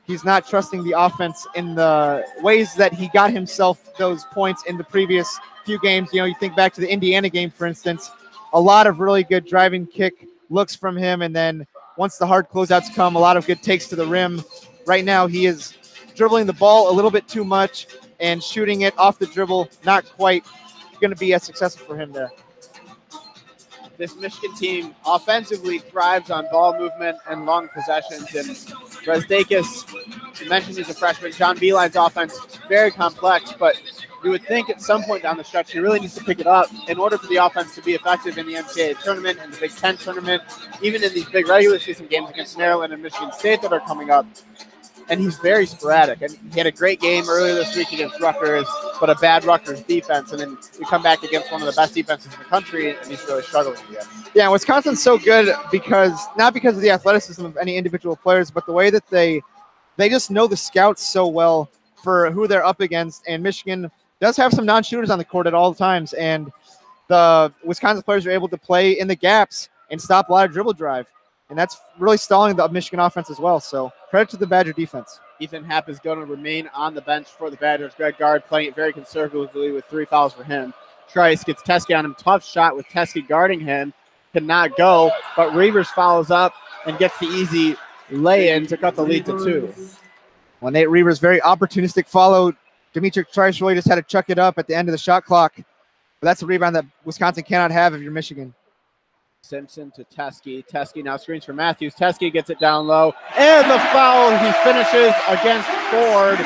He's not trusting the offense in the ways that he got himself those points in the previous few games. You think back to the Indiana game, for instance, a lot of really good driving kick looks from him. And then once the hard closeouts come, a lot of good takes to the rim. Right now, he is dribbling the ball a little bit too much and shooting it off the dribble, not quite going to be as successful for him there. This Michigan team offensively thrives on ball movement and long possessions. And Brazdegas, you mentioned he's a freshman. John Beilein's offense, very complex, but you would think at some point down the stretch he really needs to pick it up in order for the offense to be effective in the NCAA tournament and the Big Ten tournament, even in these big regular season games against Maryland and Michigan State that are coming up. And he's very sporadic. And he had a great game earlier this week against Rutgers, but a bad Rutgers defense. And then we come back against one of the best defenses in the country, and he's really struggling again. Yeah, Wisconsin's so good not because of the athleticism of any individual players, but the way that they just know the scouts so well for who they're up against. And Michigan does have some non-shooters on the court at all times, and the Wisconsin players are able to play in the gaps and stop a lot of dribble drive. And that's really stalling the Michigan offense as well. So credit to the Badger defense. Ethan Happ is going to remain on the bench for the Badgers. Greg Gard playing it very conservatively with 3 fouls for him. Trice gets Teskey on him. Tough shot with Teskey guarding him. Cannot go, but Reavers follows up and gets the easy lay-in to cut the lead to 2. Well, Nate Reavers, very opportunistic follow. Dimitri Trice really just had to chuck it up at the end of the shot clock. But that's a rebound that Wisconsin cannot have if you're Michigan. Simpson to Teskey. Teskey now screens for Matthews. Teskey gets it down low. And the foul, he finishes against Ford.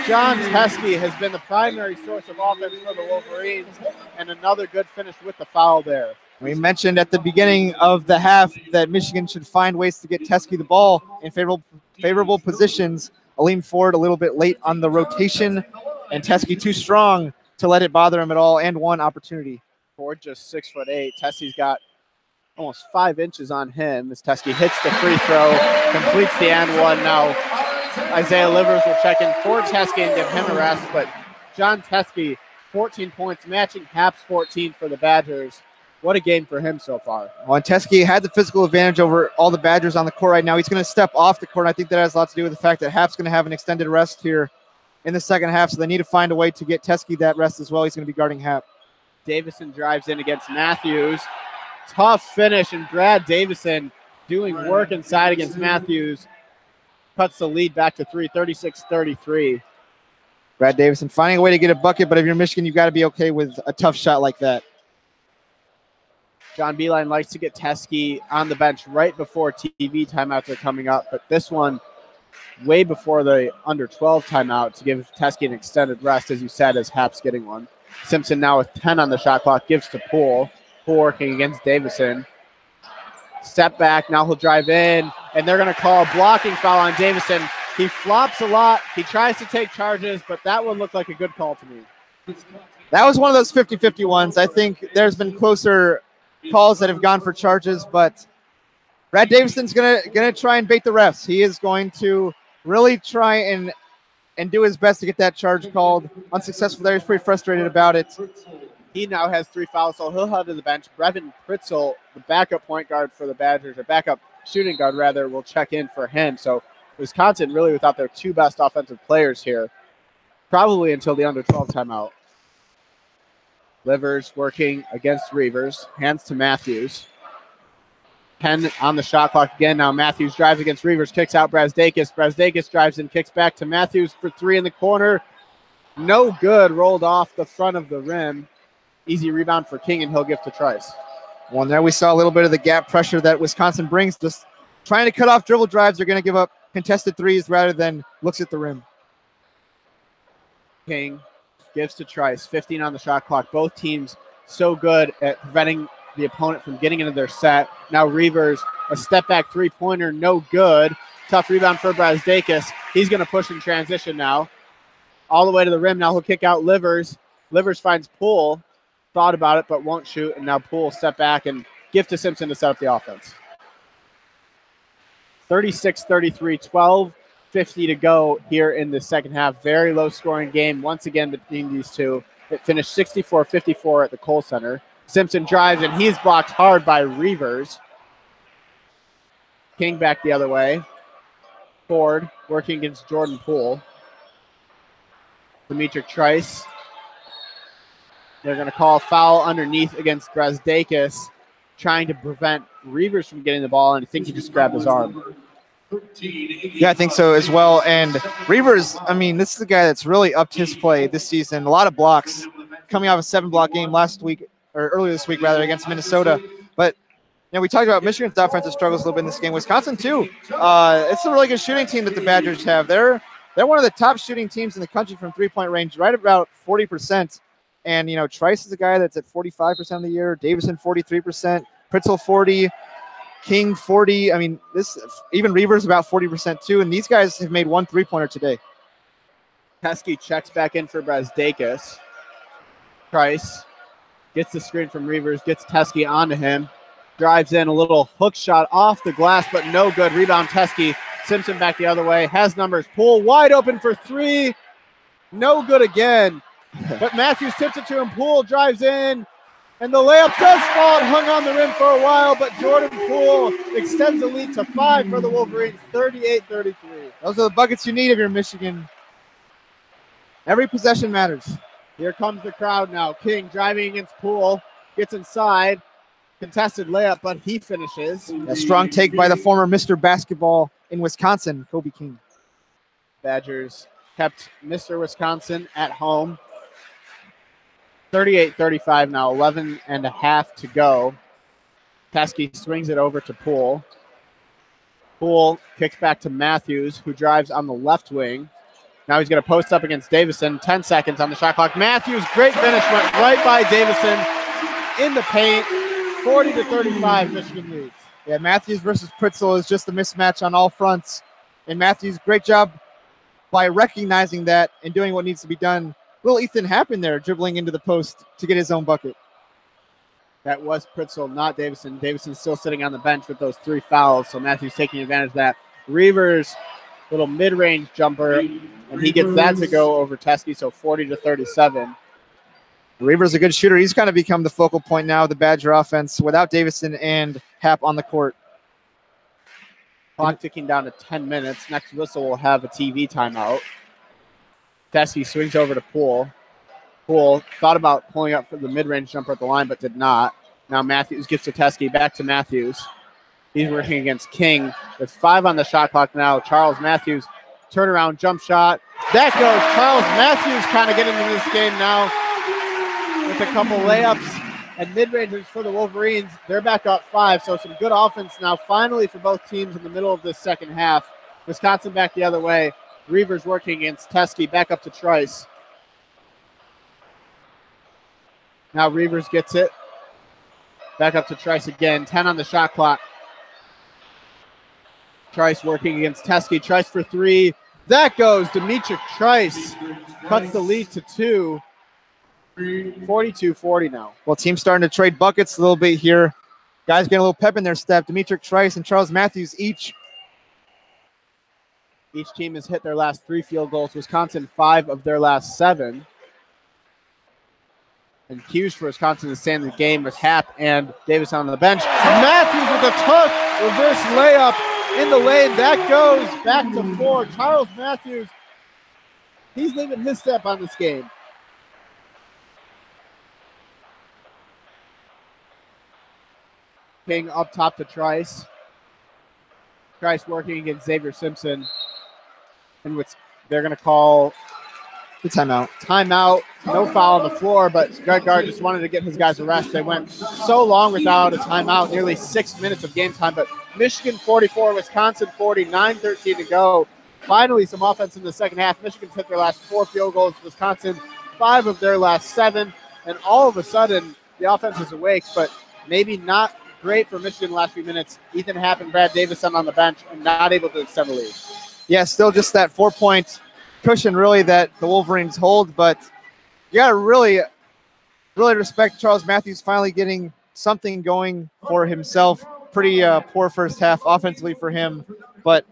John Teskey has been the primary source of offense for the Wolverines. And another good finish with the foul there. We mentioned at the beginning of the half that Michigan should find ways to get Teskey the ball in favorable positions. Aleem Ford a little bit late on the rotation, and Teskey too strong to let it bother him at all, and one opportunity. Ford just 6'8". Teskey's got almost 5 inches on him as Teskey hits the free throw, completes the and one. Now Isaiah Livers will check in for Teskey and give him a rest, but John Teskey, 14 points, matching Happ's 14 for the Badgers. What a game for him so far. Well, and Teskey had the physical advantage over all the Badgers on the court right now. He's going to step off the court, and I think that has a lot to do with the fact that Happ's going to have an extended rest here in the second half, so they need to find a way to get Teskey that rest as well. He's going to be guarding Happ. Davison drives in against Matthews. Tough finish, and Brad Davison doing work inside against Matthews. Cuts the lead back to 3, 36-33. Brad Davison finding a way to get a bucket, but if you're Michigan, you've got to be okay with a tough shot like that. John Beilein likes to get Teskey on the bench right before TV timeouts are coming up, but this one way before the under 12 timeout to give Teskey an extended rest, as you said, as Happ's getting one. Simpson now with 10 on the shot clock, gives to Poole. Poole working against Davison. Step back, now he'll drive in, and they're going to call a blocking foul on Davison. He flops a lot. He tries to take charges, but that one looked like a good call to me. That was one of those 50-50 ones. I think there's been closer calls that have gone for charges, but Brad Davison's gonna try and bait the refs. He is going to really try and do his best to get that charge called. Unsuccessful there. He's pretty frustrated about it. He now has 3 fouls, so he'll head to the bench. Brevin Pritzel, the backup point guard for the Badgers, or backup shooting guard rather, will check in for him. So Wisconsin really without their 2 best offensive players here, probably until the under-12 timeout. Livers working against Reavers. Hands to Matthews. 10 on the shot clock again. Now Matthews drives against Reavers, kicks out Brazdakis. Brazdakis drives and kicks back to Matthews for 3 in the corner. No good, rolled off the front of the rim. Easy rebound for King, and he'll give to Trice. Well, there we saw a little bit of the gap pressure that Wisconsin brings. Just trying to cut off dribble drives. They're going to give up contested threes rather than looks at the rim. King gives to Trice. 15 on the shot clock. Both teams so good at preventing the opponent from getting into their set. Now Reavers, a step-back three-pointer, no good. Tough rebound for Brazdakis. He's going to push in transition now. All the way to the rim. Now he'll kick out Livers. Livers finds Poole. Thought about it, but won't shoot. And now Poole step back and give to Simpson to set up the offense. 36-33, 12:50 to go here in the second half. Very low-scoring game once again between these two. It finished 64-54 at the Kohl Center. Simpson drives, and he's blocked hard by Reavers. King back the other way. Ford working against Jordan Poole. Dimitri Trice. They're going to call a foul underneath against Brazdakis, trying to prevent Reavers from getting the ball, and I think he just grabbed his arm. Yeah, I think so as well. And Reavers, I mean, this is the guy that's really upped his play this season. A lot of blocks, coming off a 7-block game last week, or earlier this week rather, against Minnesota. But you know, we talked about Michigan's offensive struggles a little bit in this game. Wisconsin too. It's a really good shooting team that the Badgers have. They're one of the top shooting teams in the country from 3-point range, right about 40%. And you know, Trice is a guy that's at 45% of the year. Davison 43%, Pritzel 40, King 40. I mean, this even Reavers about 40% too. And these guys have made 1 3-pointer today. Pesky checks back in for Brazdakis. Trice gets the screen from Reavers, gets Teskey onto him, drives in a little hook shot off the glass, but no good. Rebound Teskey. Simpson back the other way, has numbers. Poole wide open for 3. No good again. But Matthews tips it to him. Poole drives in, and the layup does fall. It hung on the rim for a while, but Jordan Poole extends the lead to 5 for the Wolverines, 38-33. Those are the buckets you need if you're Michigan. Every possession matters. Here comes the crowd now. King driving against Poole, gets inside. Contested layup, but he finishes. A strong take by the former Mr. Basketball in Wisconsin, Kobe King. Badgers kept Mr. Wisconsin at home. 38-35 now, 11 and a half to go. Pesky swings it over to Poole. Poole kicks back to Matthews, who drives on the left wing. Now he's going to post up against Davison. 10 seconds on the shot clock. Matthews, great finish, went right by Davison in the paint. 40-35, Michigan leads. Yeah, Matthews versus Pritzel is just a mismatch on all fronts. And Matthews, great job by recognizing that and doing what needs to be done. Little Ethan Happen there, dribbling into the post to get his own bucket. That was Pritzel, not Davison. Davison's still sitting on the bench with those 3 fouls, so Matthews taking advantage of that. Reavers, little mid-range jumper, and he gets that to go over Teskey, so 40-37. Reavers a good shooter. He's kind of become the focal point now of the Badger offense without Davison and Happ on the court. Clock ticking down to 10 minutes. Next whistle will have a TV timeout. Teskey swings over to Poole. Poole thought about pulling up for the mid-range jumper at the line, but did not. Now Matthews gets to Teskey, back to Matthews. He's working against King. With 5 on the shot clock now. Charles Matthews, turnaround jump shot. That goes. Charles Matthews kind of getting into this game now with a couple layups and mid-rangers for the Wolverines. They're back up 5, so some good offense now finally for both teams in the middle of this second half. Wisconsin back the other way. Reavers working against Teskey, back up to Trice. Now Reavers gets it. Back up to Trice again. 10 on the shot clock. Trice working against Teskey. Trice for three. That goes. Demetric Trice cuts the lead to 2. 42-40 now. Well, team's starting to trade buckets a little bit here. Guys getting a little pep in their step. Demetric Trice and Charles Matthews each. Each team has hit their last 3 field goals. Wisconsin 5 of their last 7. And Hughes for Wisconsin is staying in the game with Happ and Davis on the bench. Matthews with a tough reverse layup in the lane. That goes back to 4. Charles Matthews, he's leaving his step on this game. King up top to Trice. Trice working against Xavier Simpson. And they're going to call the timeout. Timeout. No foul on the floor, but Greg Gard just wanted to get his guys a rest. They went so long without a timeout, nearly 6 minutes of game time. But Michigan 44, Wisconsin 40, 9:13 to go. Finally, some offense in the second half. Michigan's hit their last 4 field goals. Wisconsin, 5 of their last 7. And all of a sudden, the offense is awake, but maybe not great for Michigan the last few minutes. Ethan Happ and Brad Davison on the bench and not able to extend the lead. Yeah, still just that 4-point cushion really that the Wolverines hold, but you got to really respect Charles Matthews finally getting something going for himself. Pretty poor first half offensively for him, but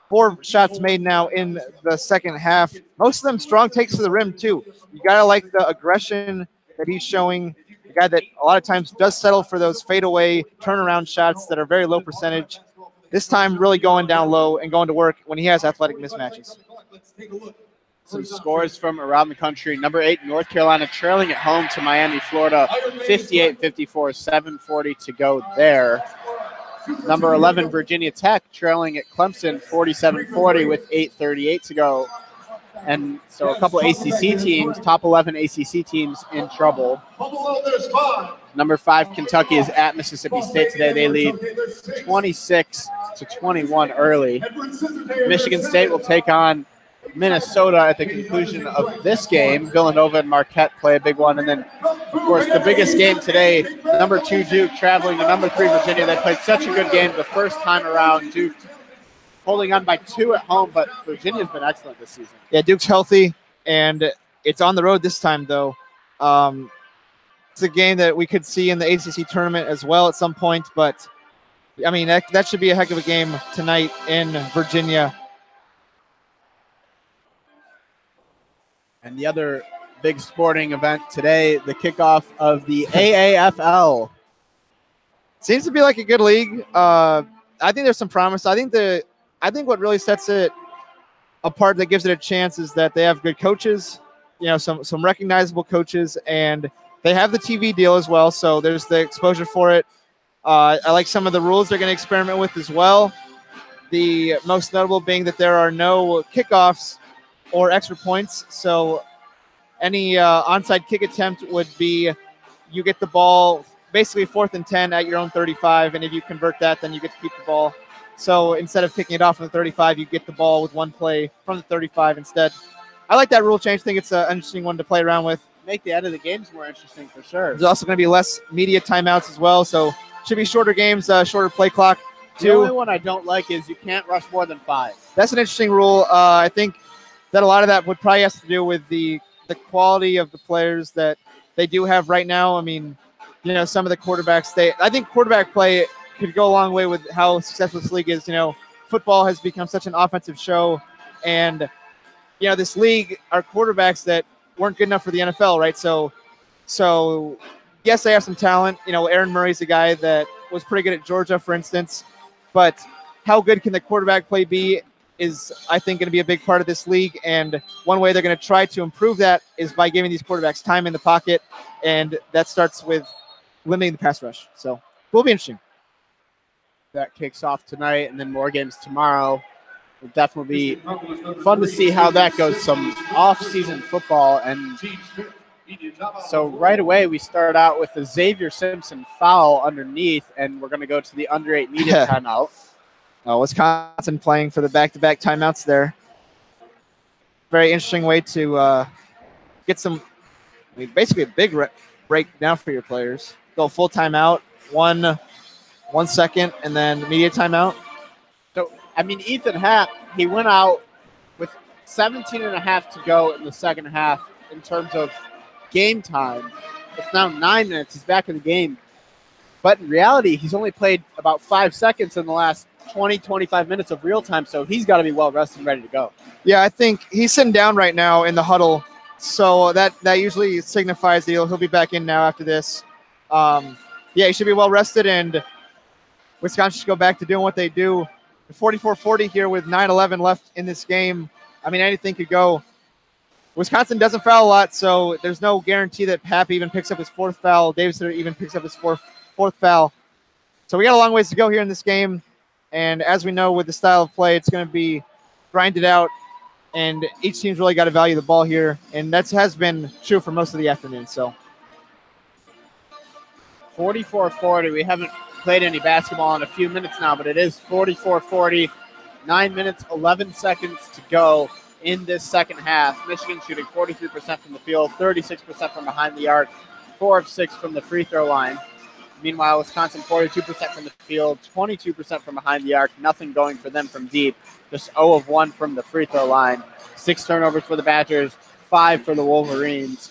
4 shots made now in the second half. Most of them strong takes to the rim too. You got to like the aggression that he's showing. A guy that a lot of times does settle for those fadeaway turnaround shots that are very low percentage. This time really going down low and going to work when he has athletic mismatches. Some scores from around the country. Number 8, North Carolina trailing at home to Miami, Florida, 58-54, 7:40 to go there. Number 11, Virginia Tech trailing at Clemson, 47-40 with 8:38 to go. And so a couple ACC teams, top 11 ACC teams in trouble. Number 5, Kentucky is at Mississippi State today. They lead 26-21 early. Michigan State will take on Minnesota at the conclusion of this game. Villanova and Marquette play a big one. And then, of course, the biggest game today, number 2 Duke traveling to number 3 Virginia. They played such a good game the first time around. Duke holding on by 2 at home, but Virginia's been excellent this season. Yeah, Duke's healthy, and it's on the road this time, though. It's a game that we could see in the ACC tournament as well at some point, but, I mean, that should be a heck of a game tonight in Virginia. And the other big sporting event today, the kickoff of the AAFL. Seems to be like a good league. I think there's some promise. I think what really sets it apart, that gives it a chance, is that they have good coaches, you know, some recognizable coaches, and they have the TV deal as well, so there's the exposure for it. I like some of the rules they're going to experiment with as well. The most notable being that there are no kickoffs or extra points, so any onside kick attempt would be, you get the ball basically 4th and 10 at your own 35, and if you convert that, then you get to keep the ball. So instead of kicking it off from the 35, you get the ball with 1 play from the 35 instead. I like that rule change. I think it's an interesting one to play around with. Make the end of the games more interesting for sure. There's also going to be less media timeouts as well, so should be shorter games, shorter play clock too. The only one I don't like is you can't rush more than 5. That's an interesting rule. I think that a lot of that would probably have to do with the quality of the players that they do have right now. I mean, you know, some of the quarterbacks, I think quarterback play could go a long way with how successful this league is. You know, football has become such an offensive show, and, you know, this league are quarterbacks that weren't good enough for the NFL, right? So yes, they have some talent. You know, Aaron Murray's a guy that was pretty good at Georgia, for instance, but how good can the quarterback play be is, I think, going to be a big part of this league, and one way they're going to try to improve that is by giving these quarterbacks time in the pocket, and that starts with limiting the pass rush. So it will be interesting. That kicks off tonight, and then more games tomorrow. It'll definitely be fun to see how that goes. Some off-season football, and so right away we start out with the Xavier Simpson foul underneath, and we're going to go to the under 8 media timeout. Wisconsin playing for the back-to-back timeouts there. Very interesting way to get some, I mean, basically a big break down for your players. Go full timeout, 1 second, and then media timeout. So I mean, Ethan Happ, he went out with 17 and a half to go in the second half in terms of game time. It's now 9 minutes. He's back in the game. But in reality, he's only played about 5 seconds in the last 20, 25 minutes of real time, so he's got to be well rested and ready to go. Yeah, I think he's sitting down right now in the huddle, so that usually signifies that he'll be back in now after this. Yeah, he should be well rested, and Wisconsin should go back to doing what they do. 44-40 here with 9:11 left in this game. I mean, anything could go. Wisconsin doesn't foul a lot, so there's no guarantee that Happ even picks up his 4th foul. Davidson even picks up his fourth foul. So we got a long ways to go here in this game. And as we know, with the style of play, it's going to be grinded out. And each team's really got to value the ball here. And that has been true for most of the afternoon. So 44-40. We haven't played any basketball in a few minutes now, but it is 44-40. 9 minutes, 11 seconds to go in this second half. Michigan shooting 43% from the field, 36% from behind the arc, 4 of 6 from the free throw line. Meanwhile, Wisconsin 42% from the field, 22% from behind the arc, nothing going for them from deep, just 0 of 1 from the free throw line. 6 turnovers for the Badgers, 5 for the Wolverines.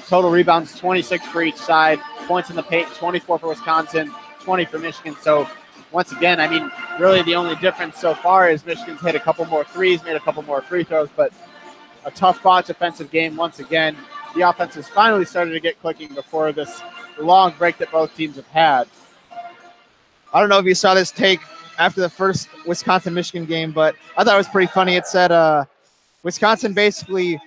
Total rebounds, 26 for each side. Points in the paint, 24 for Wisconsin, 20 for Michigan. So once again, I mean, really the only difference so far is Michigan's hit a couple more threes, made a couple more free throws, but a tough-fought defensive game once again. The offense has finally started to get clicking before this long break that both teams have had. I don't know if you saw this take after the first Wisconsin-Michigan game, but I thought it was pretty funny. It said Wisconsin basically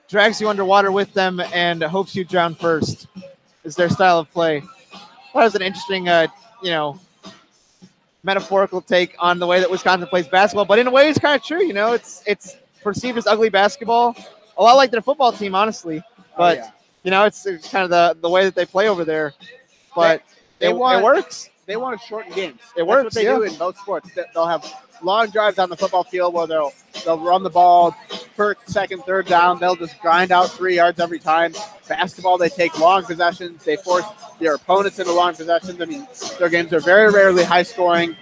drags you underwater with them and hopes you drown first is their style of play. That was an interesting, metaphorical take on the way that Wisconsin plays basketball, but in a way it's kind of true. You know, it's perceived as ugly basketball, a lot like their football team, honestly. But it's kind of the way that they play over there. But it works. They want to shorten games. It works. That's what they do in both sports. They'll have long drives on the football field where they'll run the ball first, second, third down. They'll just grind out 3 yards every time. Basketball, they take long possessions. They force their opponents into long possessions. I mean, their games are very rarely high scoring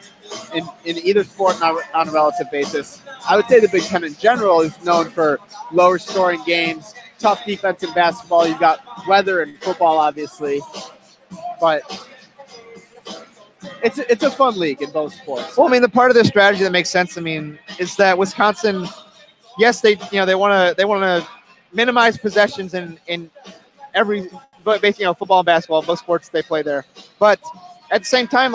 in either sport on a relative basis. I would say the Big Ten in general is known for lower scoring games, tough defense in basketball. You've got weather in football, obviously, but it's a fun league in both sports. Well, I mean, the part of their strategy that makes sense, I mean, is that Wisconsin, yes, they want to minimize possessions in every, but basically, football and basketball, both sports they play there. But at the same time,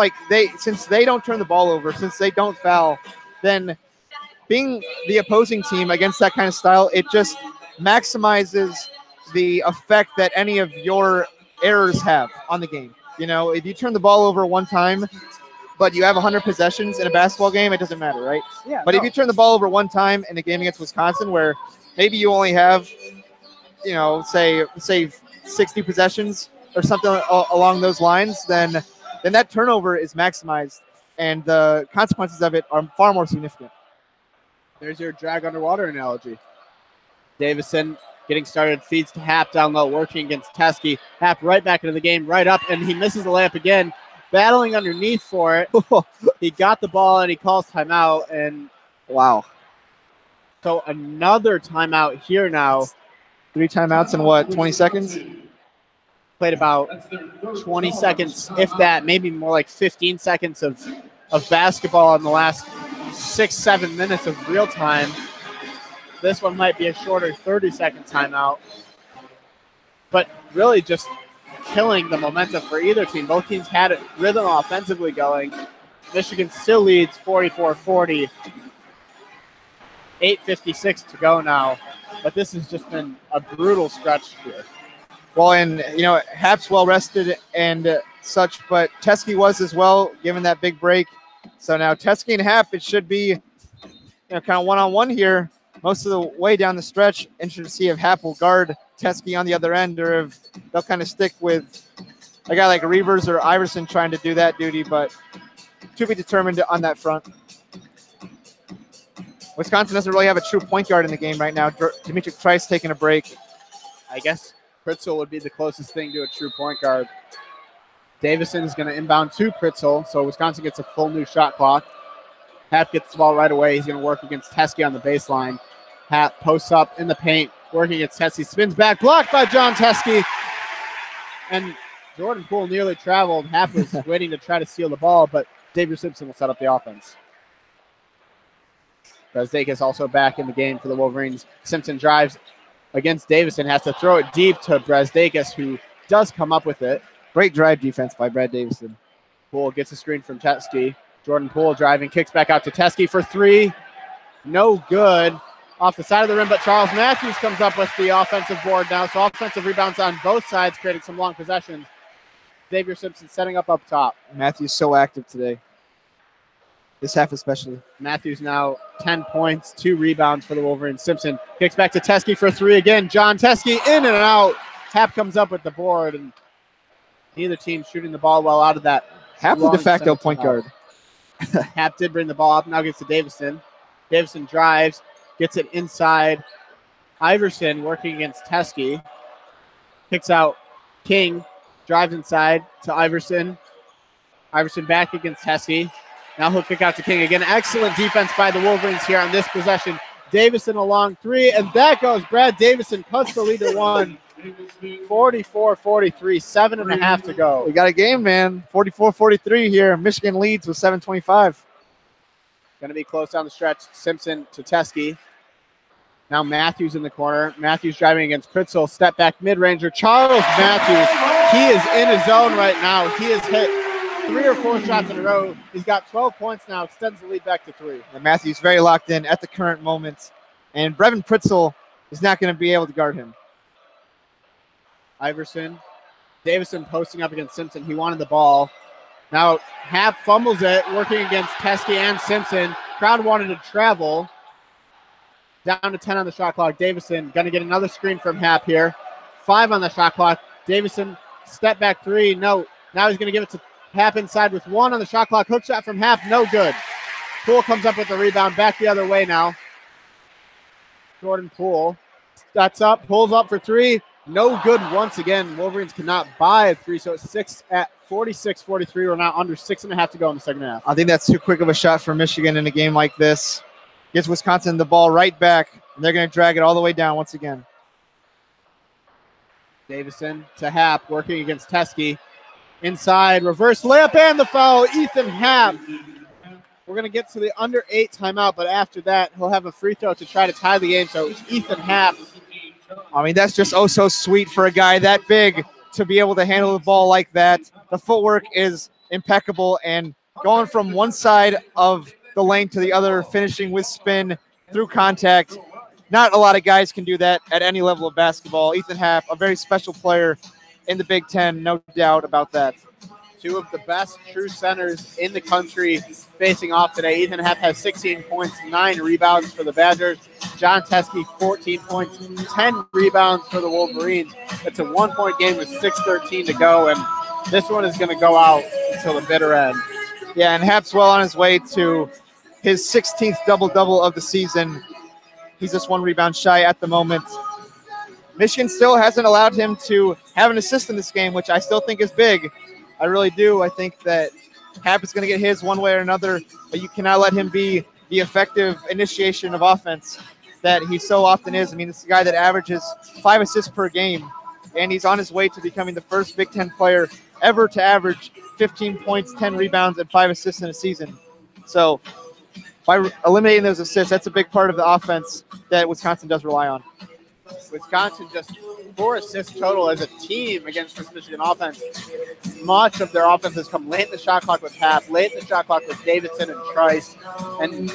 since they don't turn the ball over, since they don't foul, then being the opposing team against that kind of style, it just maximizes the effect that any of your errors have on the game. You know, if you turn the ball over one time, but you have 100 possessions in a basketball game, it doesn't matter, right? Yeah. But if you turn the ball over one time in a game against Wisconsin, where maybe you only have, say 60 possessions or something along those lines, then that turnover is maximized, and the consequences of it are far more significant. There's your drag underwater analogy. Davison getting started, feeds to Happ down low, working against Teskey. Happ right back into the game, right up, and he misses the layup again, battling underneath for it. He got the ball, and he calls timeout, and wow. So another timeout here now. 3 timeouts in what, 20 seconds? Played about 20 seconds, if that, maybe more like 15 seconds of basketball in the last 6-7 minutes of real time. This one might be a shorter 30-second timeout. But really just killing the momentum for either team. Both teams had it rhythm offensively going. Michigan still leads 44-40. 8:56 to go now. But this has just been a brutal stretch here. Well, and, Happ's well-rested and such, but Teskey was as well, given that big break. So now Teskey and Happ, it should be, kind of one-on-one here most of the way down the stretch. Interested to see if Happ will guard Teskey on the other end, or if they'll kind of stick with a guy like Reavers or Iverson trying to do that duty, but to be determined on that front. Wisconsin doesn't really have a true point guard in the game right now. Dimitri Trice taking a break. I guess Pritzl would be the closest thing to a true point guard. Davison is going to inbound to Pritzl, so Wisconsin gets a full new shot clock. Hap gets the ball right away. He's going to work against Teskey on the baseline. Hap posts up in the paint, working against Teskey. Spins back, blocked by John Teskey. And Jordan Poole nearly traveled. Hap was waiting to try to steal the ball, but Xavier Simpson will set up the offense. Brazdeikis also back in the game for the Wolverines. Simpson drives against Davison, has to throw it deep to Brazdeikis, who does come up with it. Great drive defense by Brad Davison. Poole gets a screen from Teskey. Jordan Poole driving, kicks back out to Teskey for three. No good. Off the side of the rim, but Charles Matthews comes up with the offensive board now. So offensive rebounds on both sides, creating some long possessions. Xavier Simpson setting up top. Matthews so active today. This half especially. Matthews now 10 points, 2 rebounds for the Wolverines. Simpson kicks back to Teskey for three again. John Teskey in and out. Hap comes up with the board, and neither team shooting the ball well out of that. Hap the de facto point guard. Hap did bring the ball up. Now gets to Davison. Davison drives, gets it inside. Iverson working against Teskey. Kicks out King. Drives inside to Iverson. Iverson back against Teskey. Now he'll kick out to King again. Excellent defense by the Wolverines here on this possession. Davison a long three, and that goes. Brad Davison cuts the lead to one. 44-43, 7.5 to go. We got a game, man. 44-43 here. Michigan leads with 7:25. Going to be close down the stretch. Simpson to Teskey. Now Matthews in the corner. Matthews driving against Pritzel. Step back mid-ranger. Charles Matthews. He is in his zone right now. He has hit 3 or 4 shots in a row. He's got 12 points now. Extends the lead back to 3. And Matthews very locked in at the current moment. And Brevin Pritzel is not going to be able to guard him. Iverson. Davison posting up against Simpson. He wanted the ball. Now Hap fumbles it, working against Teskey and Simpson. Crowd wanted to travel. Down to 10 on the shot clock. Davison going to get another screen from Hap here. 5 on the shot clock. Davison, step back 3. No. Now he's going to give it to Hap inside with 1 on the shot clock. Hook shot from Hap. No good. Poole comes up with the rebound. Back the other way now. Jordan Poole. That's up. Pulls up for 3. No good once again. Wolverines cannot buy a 3, so it's 46-43. We're now under 6.5 to go in the second half. I think that's too quick of a shot for Michigan in a game like this. Gives Wisconsin the ball right back, and they're going to drag it all the way down once again. Davison to Hap, working against Teskey. Inside, reverse layup and the foul. Ethan Hap. We're going to get to the under 8 timeout, but after that, he'll have a free throw to try to tie the game. So Ethan Hap. I mean, that's just oh so sweet for a guy that big to be able to handle the ball like that. The footwork is impeccable, and going from one side of the lane to the other, finishing with spin through contact. Not a lot of guys can do that at any level of basketball. Ethan Hap, a very special player in the Big Ten, no doubt about that. 2 of the best true centers in the country facing off today. Ethan Hap has 16 points, 9 rebounds for the Badgers. John Teskey, 14 points, 10 rebounds for the Wolverines. It's a 1-point game with 6:13 to go, and this one is going to go out until the bitter end. Yeah, and Hap's well on his way to his 16th double-double of the season. He's just 1 rebound shy at the moment. Michigan still hasn't allowed him to have an assist in this game, which I still think is big. I really do. I think that Hap is going to get his one way or another, but you cannot let him be the effective initiation of offense that he so often is. I mean, this is a guy that averages 5 assists per game, and he's on his way to becoming the first Big Ten player ever to average 15 points, 10 rebounds, and 5 assists in a season. So by eliminating those assists, that's a big part of the offense that Wisconsin does rely on. Wisconsin just 4 assists total as a team against this Michigan offense. Much of their offense has come late in the shot clock with Hap, late in the shot clock with Davidson and Trice. And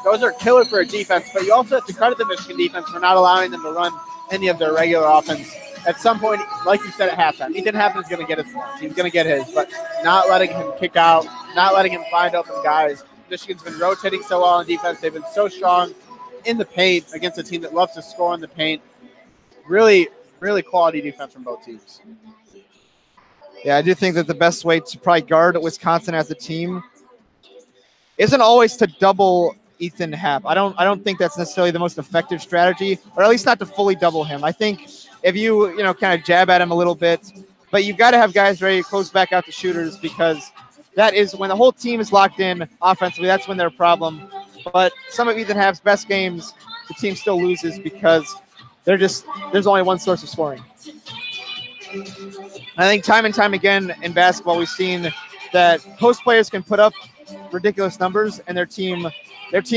those are killer for a defense, but you also have to credit the Michigan defense for not allowing them to run any of their regular offense. At some point, like you said at halftime, Ethan Hap is going to get his points. He's going to get his, but not letting him kick out, not letting him find open guys. Michigan's been rotating so well on defense. They've been so strong in the paint against a team that loves to score in the paint. Really, really quality defense from both teams. Yeah, I do think that the best way to probably guard Wisconsin as a team isn't always to double Ethan Hap. I don't think that's necessarily the most effective strategy, or at least not to fully double him. I think if you kind of jab at him a little bit, but you've got to have guys ready to close back out the shooters, because that is when the whole team is locked in offensively. That's when they're a problem. But some of Ethan Happ's best games, the team still loses because there's only one source of scoring. I think time and time again in basketball, we've seen that post players can put up ridiculous numbers, and their team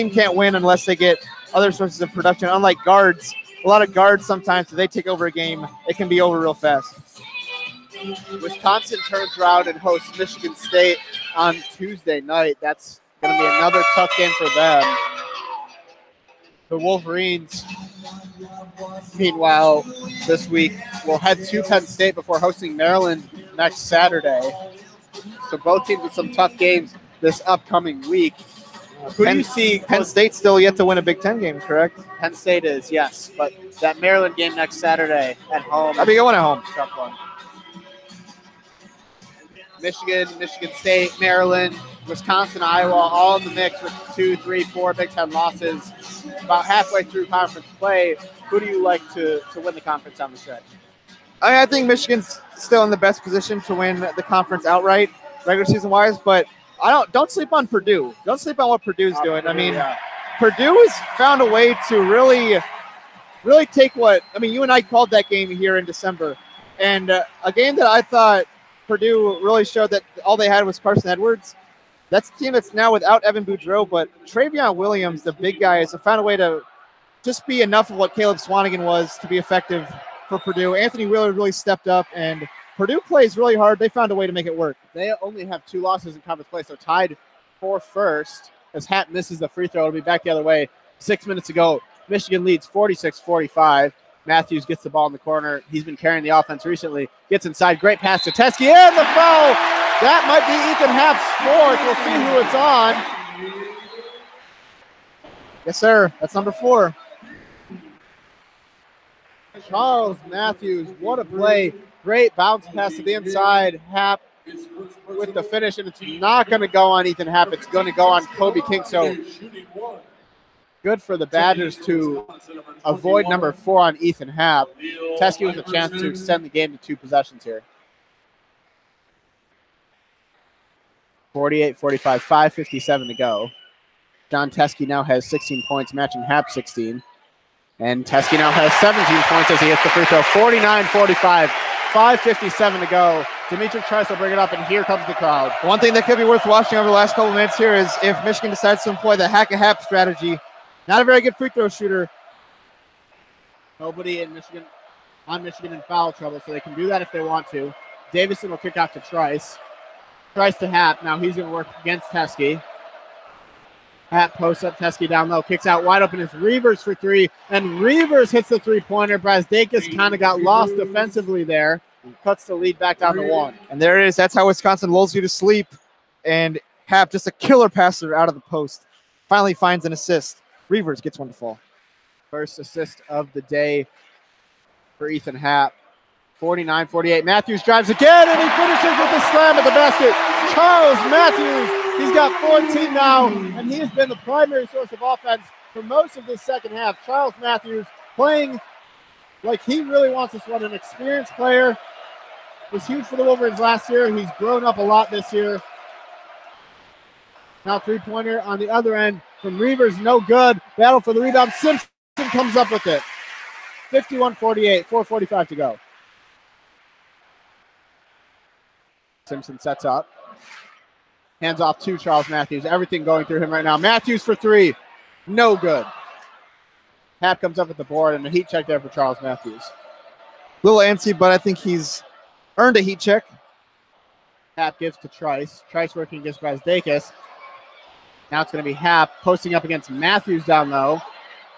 can't win unless they get other sources of production. Unlike guards, a lot of guards sometimes, if they take over a game, it can be over real fast. Wisconsin turns around and hosts Michigan State on Tuesday night. That's going to be another tough game for them. The Wolverines, meanwhile, this week will head to Penn State before hosting Maryland next Saturday. So both teams with some tough games this upcoming week. Who do you see? Penn State still yet to win a Big Ten game, correct? Penn State is, yes. But that Maryland game next Saturday at home. I'll be going at home. Tough one. Michigan, Michigan State, Maryland, Wisconsin, Iowa, all in the mix with 2, 3, 4 Big Ten losses. About halfway through conference play, who do you like to win the conference down the stretch? I think Michigan's still in the best position to win the conference outright, regular season wise. But don't sleep on Purdue. Don't sleep on what Purdue's doing. I mean, Purdue has found a way to really take what. I mean, you and I called that game here in December, and a game that I thought Purdue really showed that all they had was Carson Edwards. That's a team that's now without Evan Boudreau, but Travion Williams, the big guy, has found a way to just be enough of what Caleb Swanigan was to be effective for Purdue. Anthony Wheeler really stepped up, and Purdue plays really hard. They found a way to make it work. They only have 2 losses in conference play, so tied for first. As Hatt misses the free throw, it'll be back the other way. 6 minutes to go. Michigan leads 46-45. Matthews gets the ball in the corner. He's been carrying the offense recently. Gets inside. Great pass to Teskey. And the foul. That might be Ethan Happ's 4th. We'll see who it's on. Yes, sir. That's number 4. Charles Matthews. What a play. Great bounce pass to the inside. Happ with the finish. And it's not going to go on Ethan Happ. It's going to go on Kobe King. So good for the Badgers to avoid number 4 on Ethan Happ. Teskey with a chance to extend the game to 2 possessions here. 48-45, 5:57 to go. John Teskey now has 16 points, matching Happ 16. And Teskey now has 17 points as he hits the free throw. 49-45, 5:57 to go. Dimitri Trice will bring it up, and here comes the crowd. One thing that could be worth watching over the last couple of minutes here is if Michigan decides to employ the hack-a-hap strategy. Not a very good free throw shooter. Nobody in Michigan in foul trouble, so they can do that if they want to. Davison will kick out to Trice. Trice to Happ. Now he's going to work against Teskey. Happ posts up Teskey down low. Kicks out wide open. It's Reavers for 3. And Reavers hits the three-pointer. Brazdakis kind of got lost defensively there. Cuts the lead back down to 1. And there it is. That's how Wisconsin lulls you to sleep. And Happ, just a killer passer out of the post, finally finds an assist. Reavers gets one to fall. First assist of the day for Ethan Happ. 49-48. Matthews drives again, and he finishes with a slam at the basket. Charles Matthews, he's got 14 now, and he has been the primary source of offense for most of this second half. Charles Matthews playing like he really wants this one. An experienced player. Was huge for the Wolverines last year. He's grown up a lot this year. Now three-pointer on the other end from Reavers, no good. Battle for the rebound. Simpson comes up with it. 51-48, 4:45 to go. Simpson sets up. Hands off to Charles Matthews. Everything going through him right now. Matthews for 3. No good. Happ comes up with the board and a heat check there for Charles Matthews. Little antsy, but I think he's earned a heat check. Happ gives to Trice. Trice working against Brazdakis. Now it's going to be Happ posting up against Matthews down low.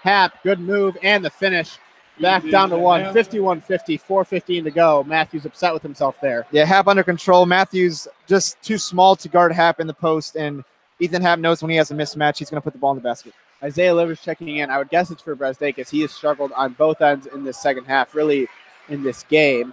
Happ, good move, and the finish. Back down to 1, 51-50, 4:15 to go. Matthews upset with himself there. Yeah, Happ under control. Matthews just too small to guard Happ in the post, and Ethan Happ knows when he has a mismatch, he's going to put the ball in the basket. Isaiah Livers checking in. I would guess it's for Brazdakis. He has struggled on both ends in this second half, really in this game.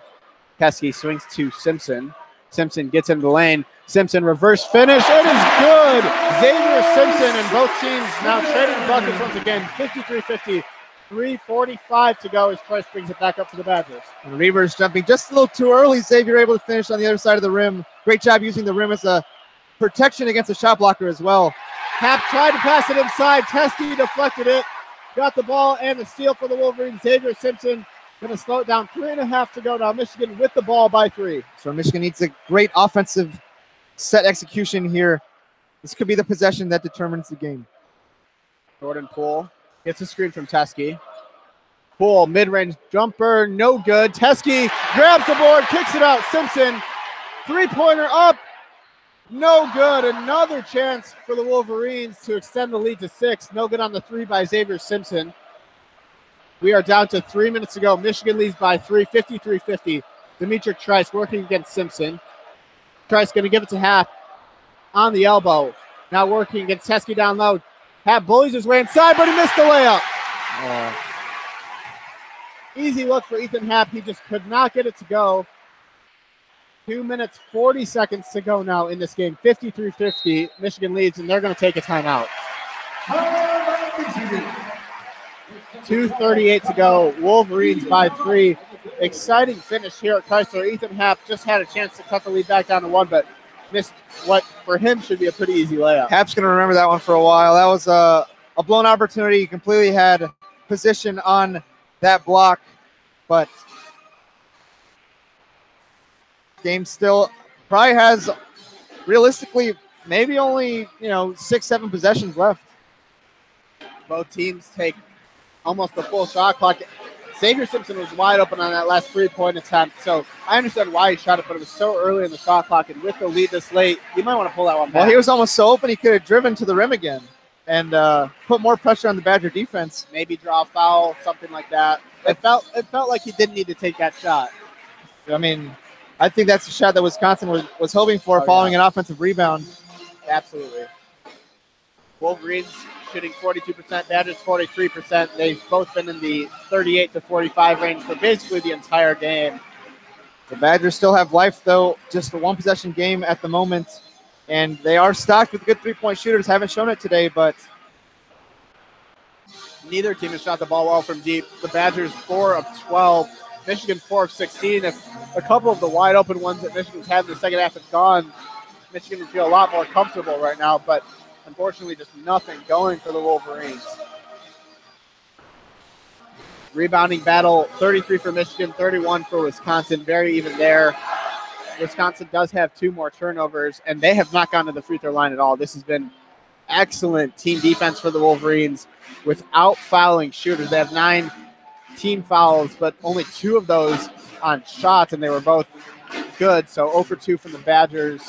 Teskey swings to Simpson. Simpson gets into the lane. Simpson reverse finish. It is good. Xavier Simpson and both teams now trading buckets once again. 53-50. 3:45 to go as Trice brings it back up to the Badgers. And Reavers jumping just a little too early. Xavier able to finish on the other side of the rim. Great job using the rim as a protection against the shot blocker as well. Hap tried to pass it inside. Teskey deflected it. Got the ball and the steal for the Wolverines. Xavier Simpson going to slow it down. 3.5 to go now. Michigan with the ball by 3. So Michigan needs a great offensive set execution here. This could be the possession that determines the game. Jordan Poole gets a screen from Teskey. Poole, mid-range jumper, no good. Teskey grabs the board, kicks it out. Simpson, three-pointer up, no good. Another chance for the Wolverines to extend the lead to 6. No good on the 3 by Xavier Simpson. We are down to 3 minutes to go. Michigan leads by 3, 53-50. Demetric Trice working against Simpson. Trice going to give it to Hap on the elbow. Now working against Teskey down low. Hap bullies his way inside, but he missed the layup. Easy look for Ethan Hap. He just could not get it to go. 2 minutes, 40 seconds to go now in this game. 53-50. Michigan leads, and they're going to take a timeout. 2:38 to go. Wolverines by 3. Exciting finish here at Chrysler. Ethan Hap just had a chance to cut the lead back down to 1, but missed what for him should be a pretty easy layup. Hap's going to remember that one for a while. That was a blown opportunity. He completely had position on that block, but game still probably has realistically maybe only 6-7 possessions left. Both teams take almost the full shot clock. Xavier Simpson was wide open on that last 3-point attempt, so I understand why he shot it, but it was so early in the shot clock, and with the lead this late, you might want to pull that one back. Well, he was almost so open he could have driven to the rim again and put more pressure on the Badger defense. Maybe draw a foul, something like that. It felt like he didn't need to take that shot. I mean, I think that's the shot that Wisconsin was hoping for following an offensive rebound. Absolutely. Wolverines shooting 42%, Badgers 43%. They've both been in the 38 to 45 range for basically the entire game. The Badgers still have life, though, just a one-possession game at the moment. And they are stocked with good three-point shooters. Haven't shown it today, but neither team has shot the ball well from deep. The Badgers 4 of 12. Michigan 4 of 16. If a couple of the wide-open ones that Michigan's had in the second half have gone, Michigan would feel a lot more comfortable right now, but unfortunately just nothing going for the Wolverines. Rebounding battle, 33 for Michigan, 31 for Wisconsin. Very even there. Wisconsin does have 2 more turnovers, and they have not gone to the free throw line at all. This has been excellent team defense for the Wolverines without fouling shooters. They have 9 team fouls, but only 2 of those on shots, and they were both good. So 0 for 2 from the Badgers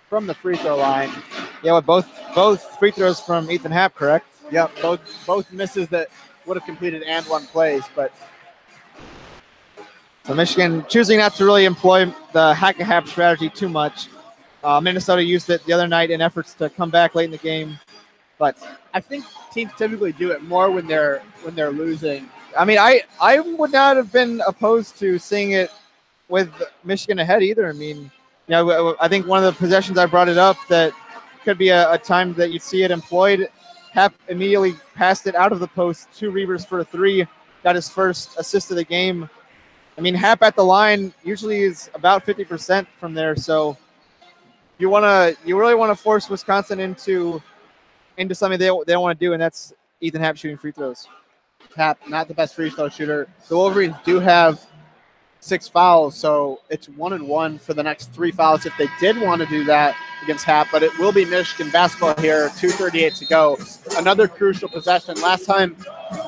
from the free throw line. Yeah, with both free throws from Ethan Hap, correct? Yep, both misses that would have completed and 1 plays, but so Michigan choosing not to really employ the hack-a-hap strategy too much. Minnesota used it the other night in efforts to come back late in the game, but I think teams typically do it more when they're losing. I mean, I would not have been opposed to seeing it with Michigan ahead either. I mean, I think one of the possessions I brought it up that could be a time that you see it employed. Hap immediately passed it out of the post to Reavers for a 3, got his first assist of the game. I mean, Hap at the line usually is about 50% from there, so you really want to force Wisconsin into something they don't want to do, and that's Ethan Hap shooting free throws. Hap, not the best free throw shooter. The Wolverines do have 6 fouls, so it's 1-1 for the next 3 fouls if they did want to do that against Hap, but it will be Michigan basketball here, 2:38 to go. Another crucial possession. Last time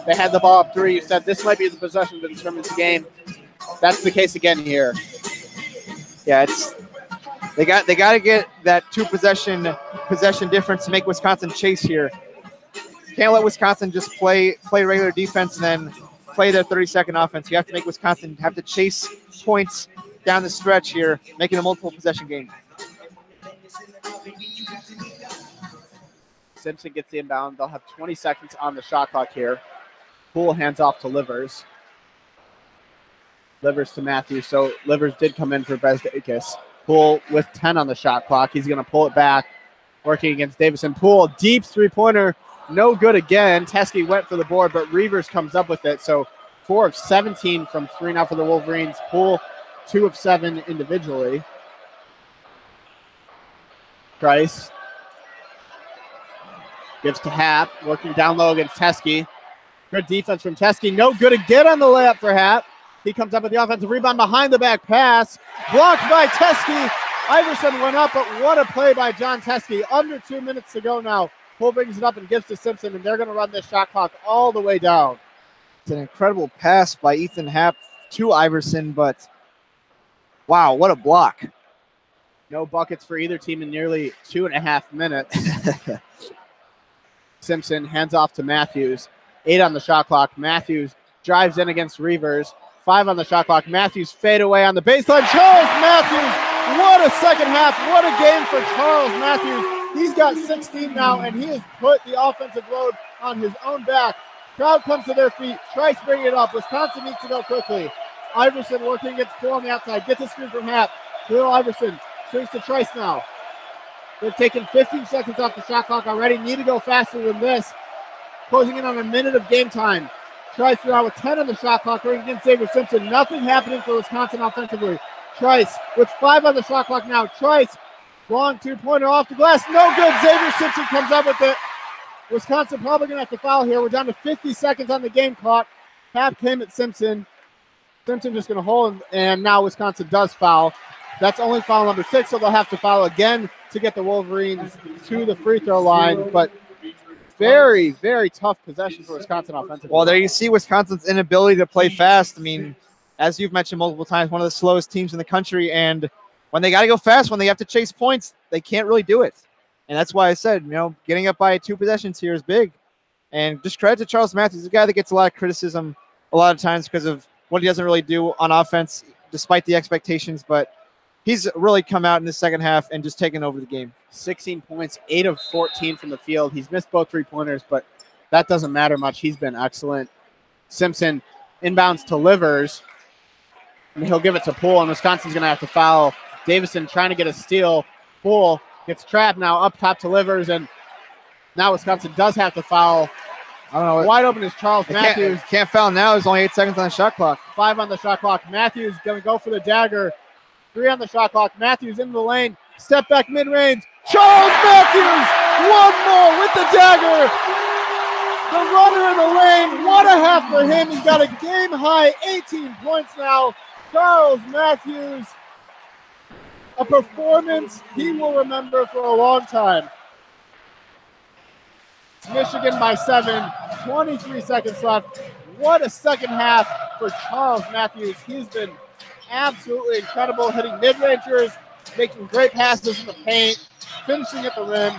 they had the ball up 3, you said this might be the possession that determines the game. That's the case again here. Yeah, they got to get that 2 possession difference to make Wisconsin chase here. Can't let Wisconsin just play regular defense and then play their 30-second offense. You have to make Wisconsin have to chase points down the stretch here, making a multiple possession game. Simpson gets the inbound. They'll have 20 seconds on the shot clock here. Poole hands off to Livers. Livers to Matthews. So Livers did come in for Bezdakis. Poole with 10 on the shot clock. He's going to pull it back, working against Davison. Poole, deep three-pointer. No good again. Teskey went for the board, but Reavers comes up with it. So 4 of 17 from 3 now for the Wolverines. Poole, 2 of 7 individually. Price gives to Happ, working down low against Teskey. Good defense from Teskey. No good again on the layup for Happ. He comes up with the offensive rebound behind the back pass. Blocked by Teskey. Iverson went up, but what a play by John Teskey. Under 2 minutes to go now. Kohl brings it up and gives to Simpson, and they're going to run this shot clock all the way down. It's an incredible pass by Ethan Happ to Iverson, but wow, what a block. No buckets for either team in nearly 2.5 minutes. Simpson hands off to Matthews. 8 on the shot clock. Matthews drives in against Reavers. 5 on the shot clock. Matthews fade away on the baseline. Charles Matthews, what a second half. What a game for Charles Matthews. He's got 16 now, and he has put the offensive load on his own back. Crowd comes to their feet. Trice bringing it up. Wisconsin needs to go quickly. Iverson working against Kohl on the outside. Gets a screen from Happ. Khalil Iverson swings to Trice now. They've taken 15 seconds off the shot clock already. Need to go faster than this. Closing in on a minute of game time. Trice now with 10 on the shot clock running against Xavier Simpson. Nothing happening for Wisconsin offensively. Trice with 5 on the shot clock now. Trice, long two-pointer off the glass. No good. Xavier Simpson comes up with it. Wisconsin probably going to have to foul here. We're down to 50 seconds on the game clock. Happ came at Simpson. Simpson just going to hold, and now Wisconsin does foul. That's only foul number 6, so they'll have to foul again to get the Wolverines to the free throw line. But very, very tough possession for Wisconsin offensively. Well, there you see Wisconsin's inability to play fast. I mean, as you've mentioned multiple times, one of the slowest teams in the country. And when they got to go fast, when they have to chase points, they can't really do it. And that's why I said, getting up by 2 possessions here is big. And just credit to Charles Matthews, a guy that gets a lot of criticism a lot of times because of what he doesn't really do on offense, despite the expectations. But he's really come out in the second half and just taken over the game. 16 points, 8 of 14 from the field. He's missed both 3-pointers, but that doesn't matter much. He's been excellent. Simpson inbounds to Livers, and he'll give it to Poole, and Wisconsin's going to have to foul. Davison trying to get a steal. Poole gets trapped now up top to Livers, and now Wisconsin does have to foul. I don't know. Wide open is Charles Matthews. Can't foul now. There's only 8 seconds on the shot clock. 5 on the shot clock. Matthews going to go for the dagger. 3 on the shot clock. Matthews into the lane. Step back mid-range. Charles Matthews! One more with the dagger. The runner in the lane. What a half for him. He's got a game-high 18 points now. Charles Matthews. A performance he will remember for a long time. Michigan by 7. 23 seconds left. What a second half for Charles Matthews. He's been absolutely incredible, hitting mid-rangers, making great passes in the paint, finishing at the rim.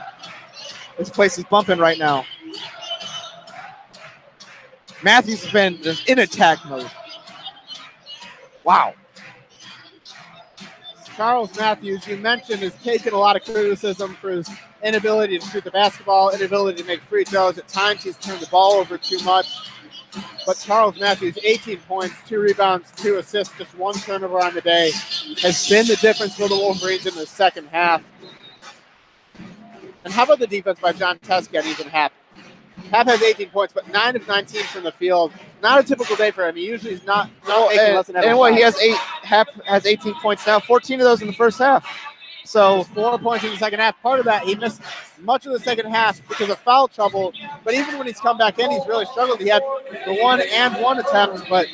This place is bumping right now. Matthews has been just in attack mode. Wow. Charles Matthews, you mentioned, has taken a lot of criticism for his inability to shoot the basketball, inability to make free throws. At times he's turned the ball over too much. But Charles Matthews, 18 points, 2 rebounds, 2 assists, just 1 turnover on the day, has been the difference for the Wolverines in the second half. And how about the defense by John Teskey on Ethan Happ? Happ has 18 points, but 9 of 19 from the field. Not a typical day for him. He usually is not making less than and what, he has 8. Happ has 18 points now, 14 of those in the first half. So 4 points in the second half. Part of that, he missed much of the second half because of foul trouble. But even when he's come back in, he's really struggled. He had the 1-and-1 attempt, but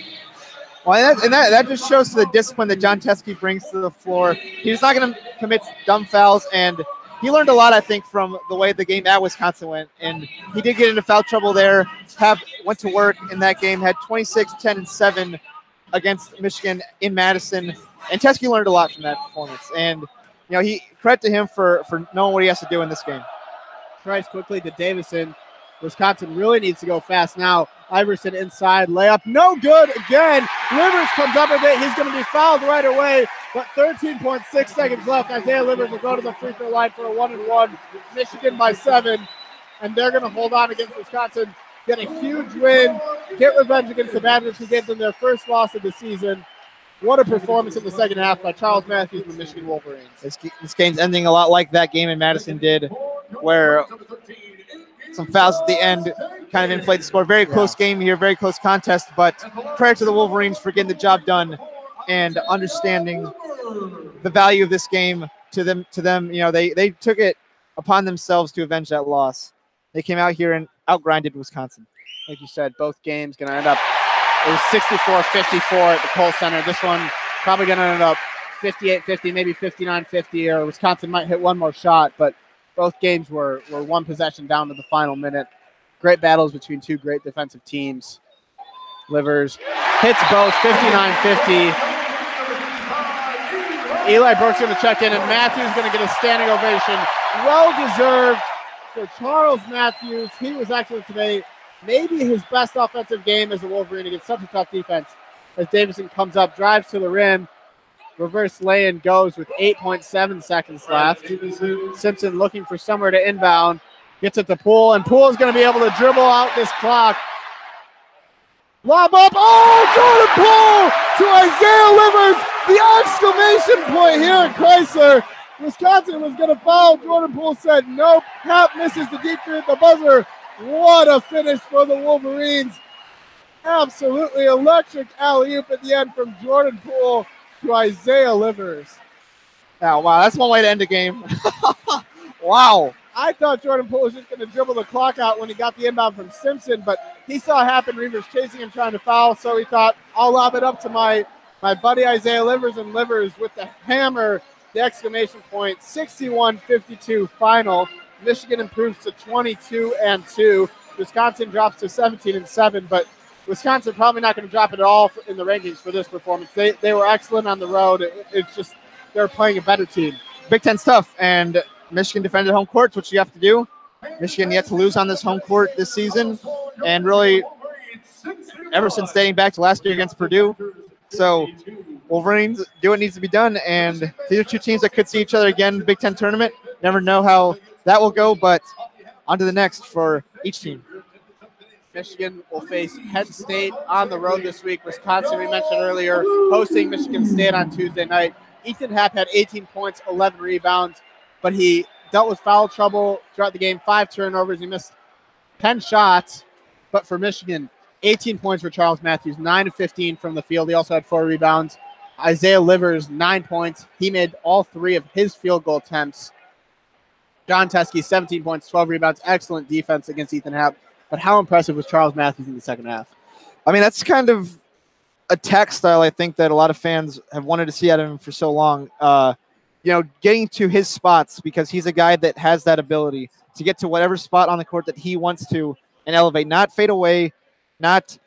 that just shows the discipline that John Teskey brings to the floor. He's not going to commit dumb fouls, and he learned a lot, I think, from the way the game at Wisconsin went. And he did get into foul trouble there. Happ went to work in that game, had 26, 10, and 7 against Michigan in Madison. And Teskey learned a lot from that performance. And he credit to him for knowing what he has to do in this game. Tries quickly to Davison. Wisconsin really needs to go fast now. Iverson inside, layup, no good again. Livers comes up with it. He's going to be fouled right away, but 13.6 seconds left. Isaiah Livers will go to the free throw line for a 1-and-1. Michigan by 7, and they're going to hold on against Wisconsin, get a huge win, get revenge against the Badgers who gave them their first loss of the season. What a performance in the second half by Charles Matthews and the Michigan Wolverines. This game's ending a lot like that game in Madison did, where some fouls at the end kind of inflate the score. Very close game here, very close contest, but credit to the Wolverines for getting the job done and understanding the value of this game to them, you know, they took it upon themselves to avenge that loss. They came out here and outgrinded Wisconsin. Like you said, both games going to end up, it was 64-54 at the Kohl Center. This one probably going to end up 58-50, maybe 59-50, or Wisconsin might hit one more shot, but both games were one possession down to the final minute. Great battles between two great defensive teams. Livers hits both, 59-50. Eli Brooks going to check in, and Matthews going to get a standing ovation. Well-deserved for Charles Matthews. He was excellent today. Maybe his best offensive game as a Wolverine against such a tough defense. As Davison comes up, drives to the rim, reverse lay-in goes with 8.7 seconds left. Simpson looking for somewhere to inbound. Gets it to Poole, and Poole is going to be able to dribble out this clock. Lob up. Oh, Jordan Poole to Isaiah Livers. The exclamation point here at Chrysler. Wisconsin was going to foul. Jordan Poole said nope. Hap misses the deep three at the buzzer. What a finish for the Wolverines. Absolutely electric alley-oop at the end from Jordan Poole to Isaiah Livers. Oh, wow, that's one way to end the game. Wow. I thought Jordan Poole was just going to dribble the clock out when he got the inbound from Simpson, but he saw Happen Reavers chasing him trying to foul, so he thought, I'll lob it up to my buddy Isaiah Livers, and Livers with the hammer, the exclamation point, 61-52 final. Michigan improves to 22-2. Wisconsin drops to 17-7, but Wisconsin probably not going to drop it at all in the rankings for this performance. They were excellent on the road. It's just they're playing a better team. Big Ten's tough, and Michigan defended home court, which you have to do. Michigan yet to lose on this home court this season, and really ever since dating back to last year against Purdue. So Wolverines do what needs to be done, and these are two teams that could see each other again in the Big Ten tournament. Never know how that will go, but on to the next for each team. Michigan will face Penn State on the road this week. Wisconsin, we mentioned earlier, hosting Michigan State on Tuesday night. Ethan Happ had 18 points, 11 rebounds, but he dealt with foul trouble throughout the game, 5 turnovers. He missed 10 shots, but for Michigan, 18 points for Charles Matthews, 9 of 15 from the field. He also had 4 rebounds. Isaiah Livers, 9 points. He made all 3 of his field goal attempts. John Teskey, 17 points, 12 rebounds. Excellent defense against Ethan Happ. But how impressive was Charles Matthews in the second half? I mean, that's kind of attack style, I think, that a lot of fans have wanted to see out of him for so long. You know, getting to his spots, because he's a guy that has that ability to get to whatever spot on the court that he wants to and elevate, not fade away, not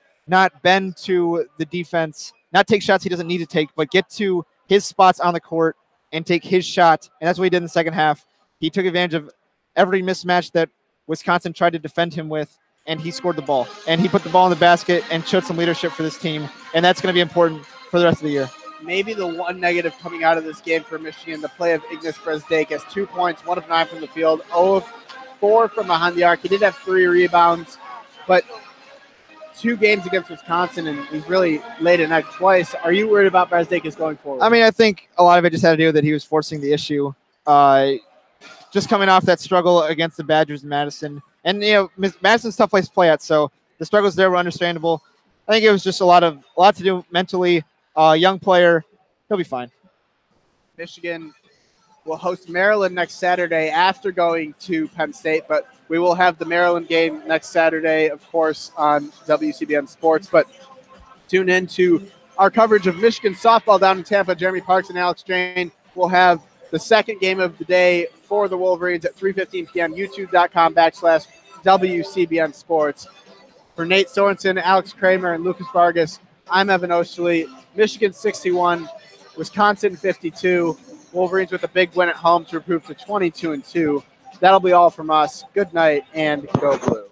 bend to the defense, not take shots he doesn't need to take, but get to his spots on the court and take his shot. And that's what he did in the second half. He took advantage of every mismatch that Wisconsin tried to defend him with, and he scored the ball. And he put the ball in the basket and showed some leadership for this team, and that's going to be important for the rest of the year. Maybe the one negative coming out of this game for Michigan, the play of Ignas Brezdeikis, 2 points, 1 of 9 from the field, 0 of 4 from behind the arc. He did have 3 rebounds, but 2 games against Wisconsin, and he's really laid an egg twice. Are you worried about Brezdeikis going forward? I mean, I think a lot of it just had to do with that he was forcing the issue. Just coming off that struggle against the Badgers in Madison. And, you know, Madison's a tough place to play at, so the struggles there were understandable. I think it was just a lot to do mentally. Young player, he'll be fine. Michigan will host Maryland next Saturday after going to Penn State, but we will have the Maryland game next Saturday, of course, on WCBN Sports. But tune in to our coverage of Michigan softball down in Tampa. Jeremy Parks and Alex Drain will have the second game of the day for the Wolverines at 3:15 p.m. YouTube.com/WCBN Sports. For Nate Sorensen, Alex Kramer, and Lucas Vargas, I'm Evan Osterley. Michigan 61, Wisconsin 52. Wolverines with a big win at home to improve to 22-2. That'll be all from us. Good night and go blue.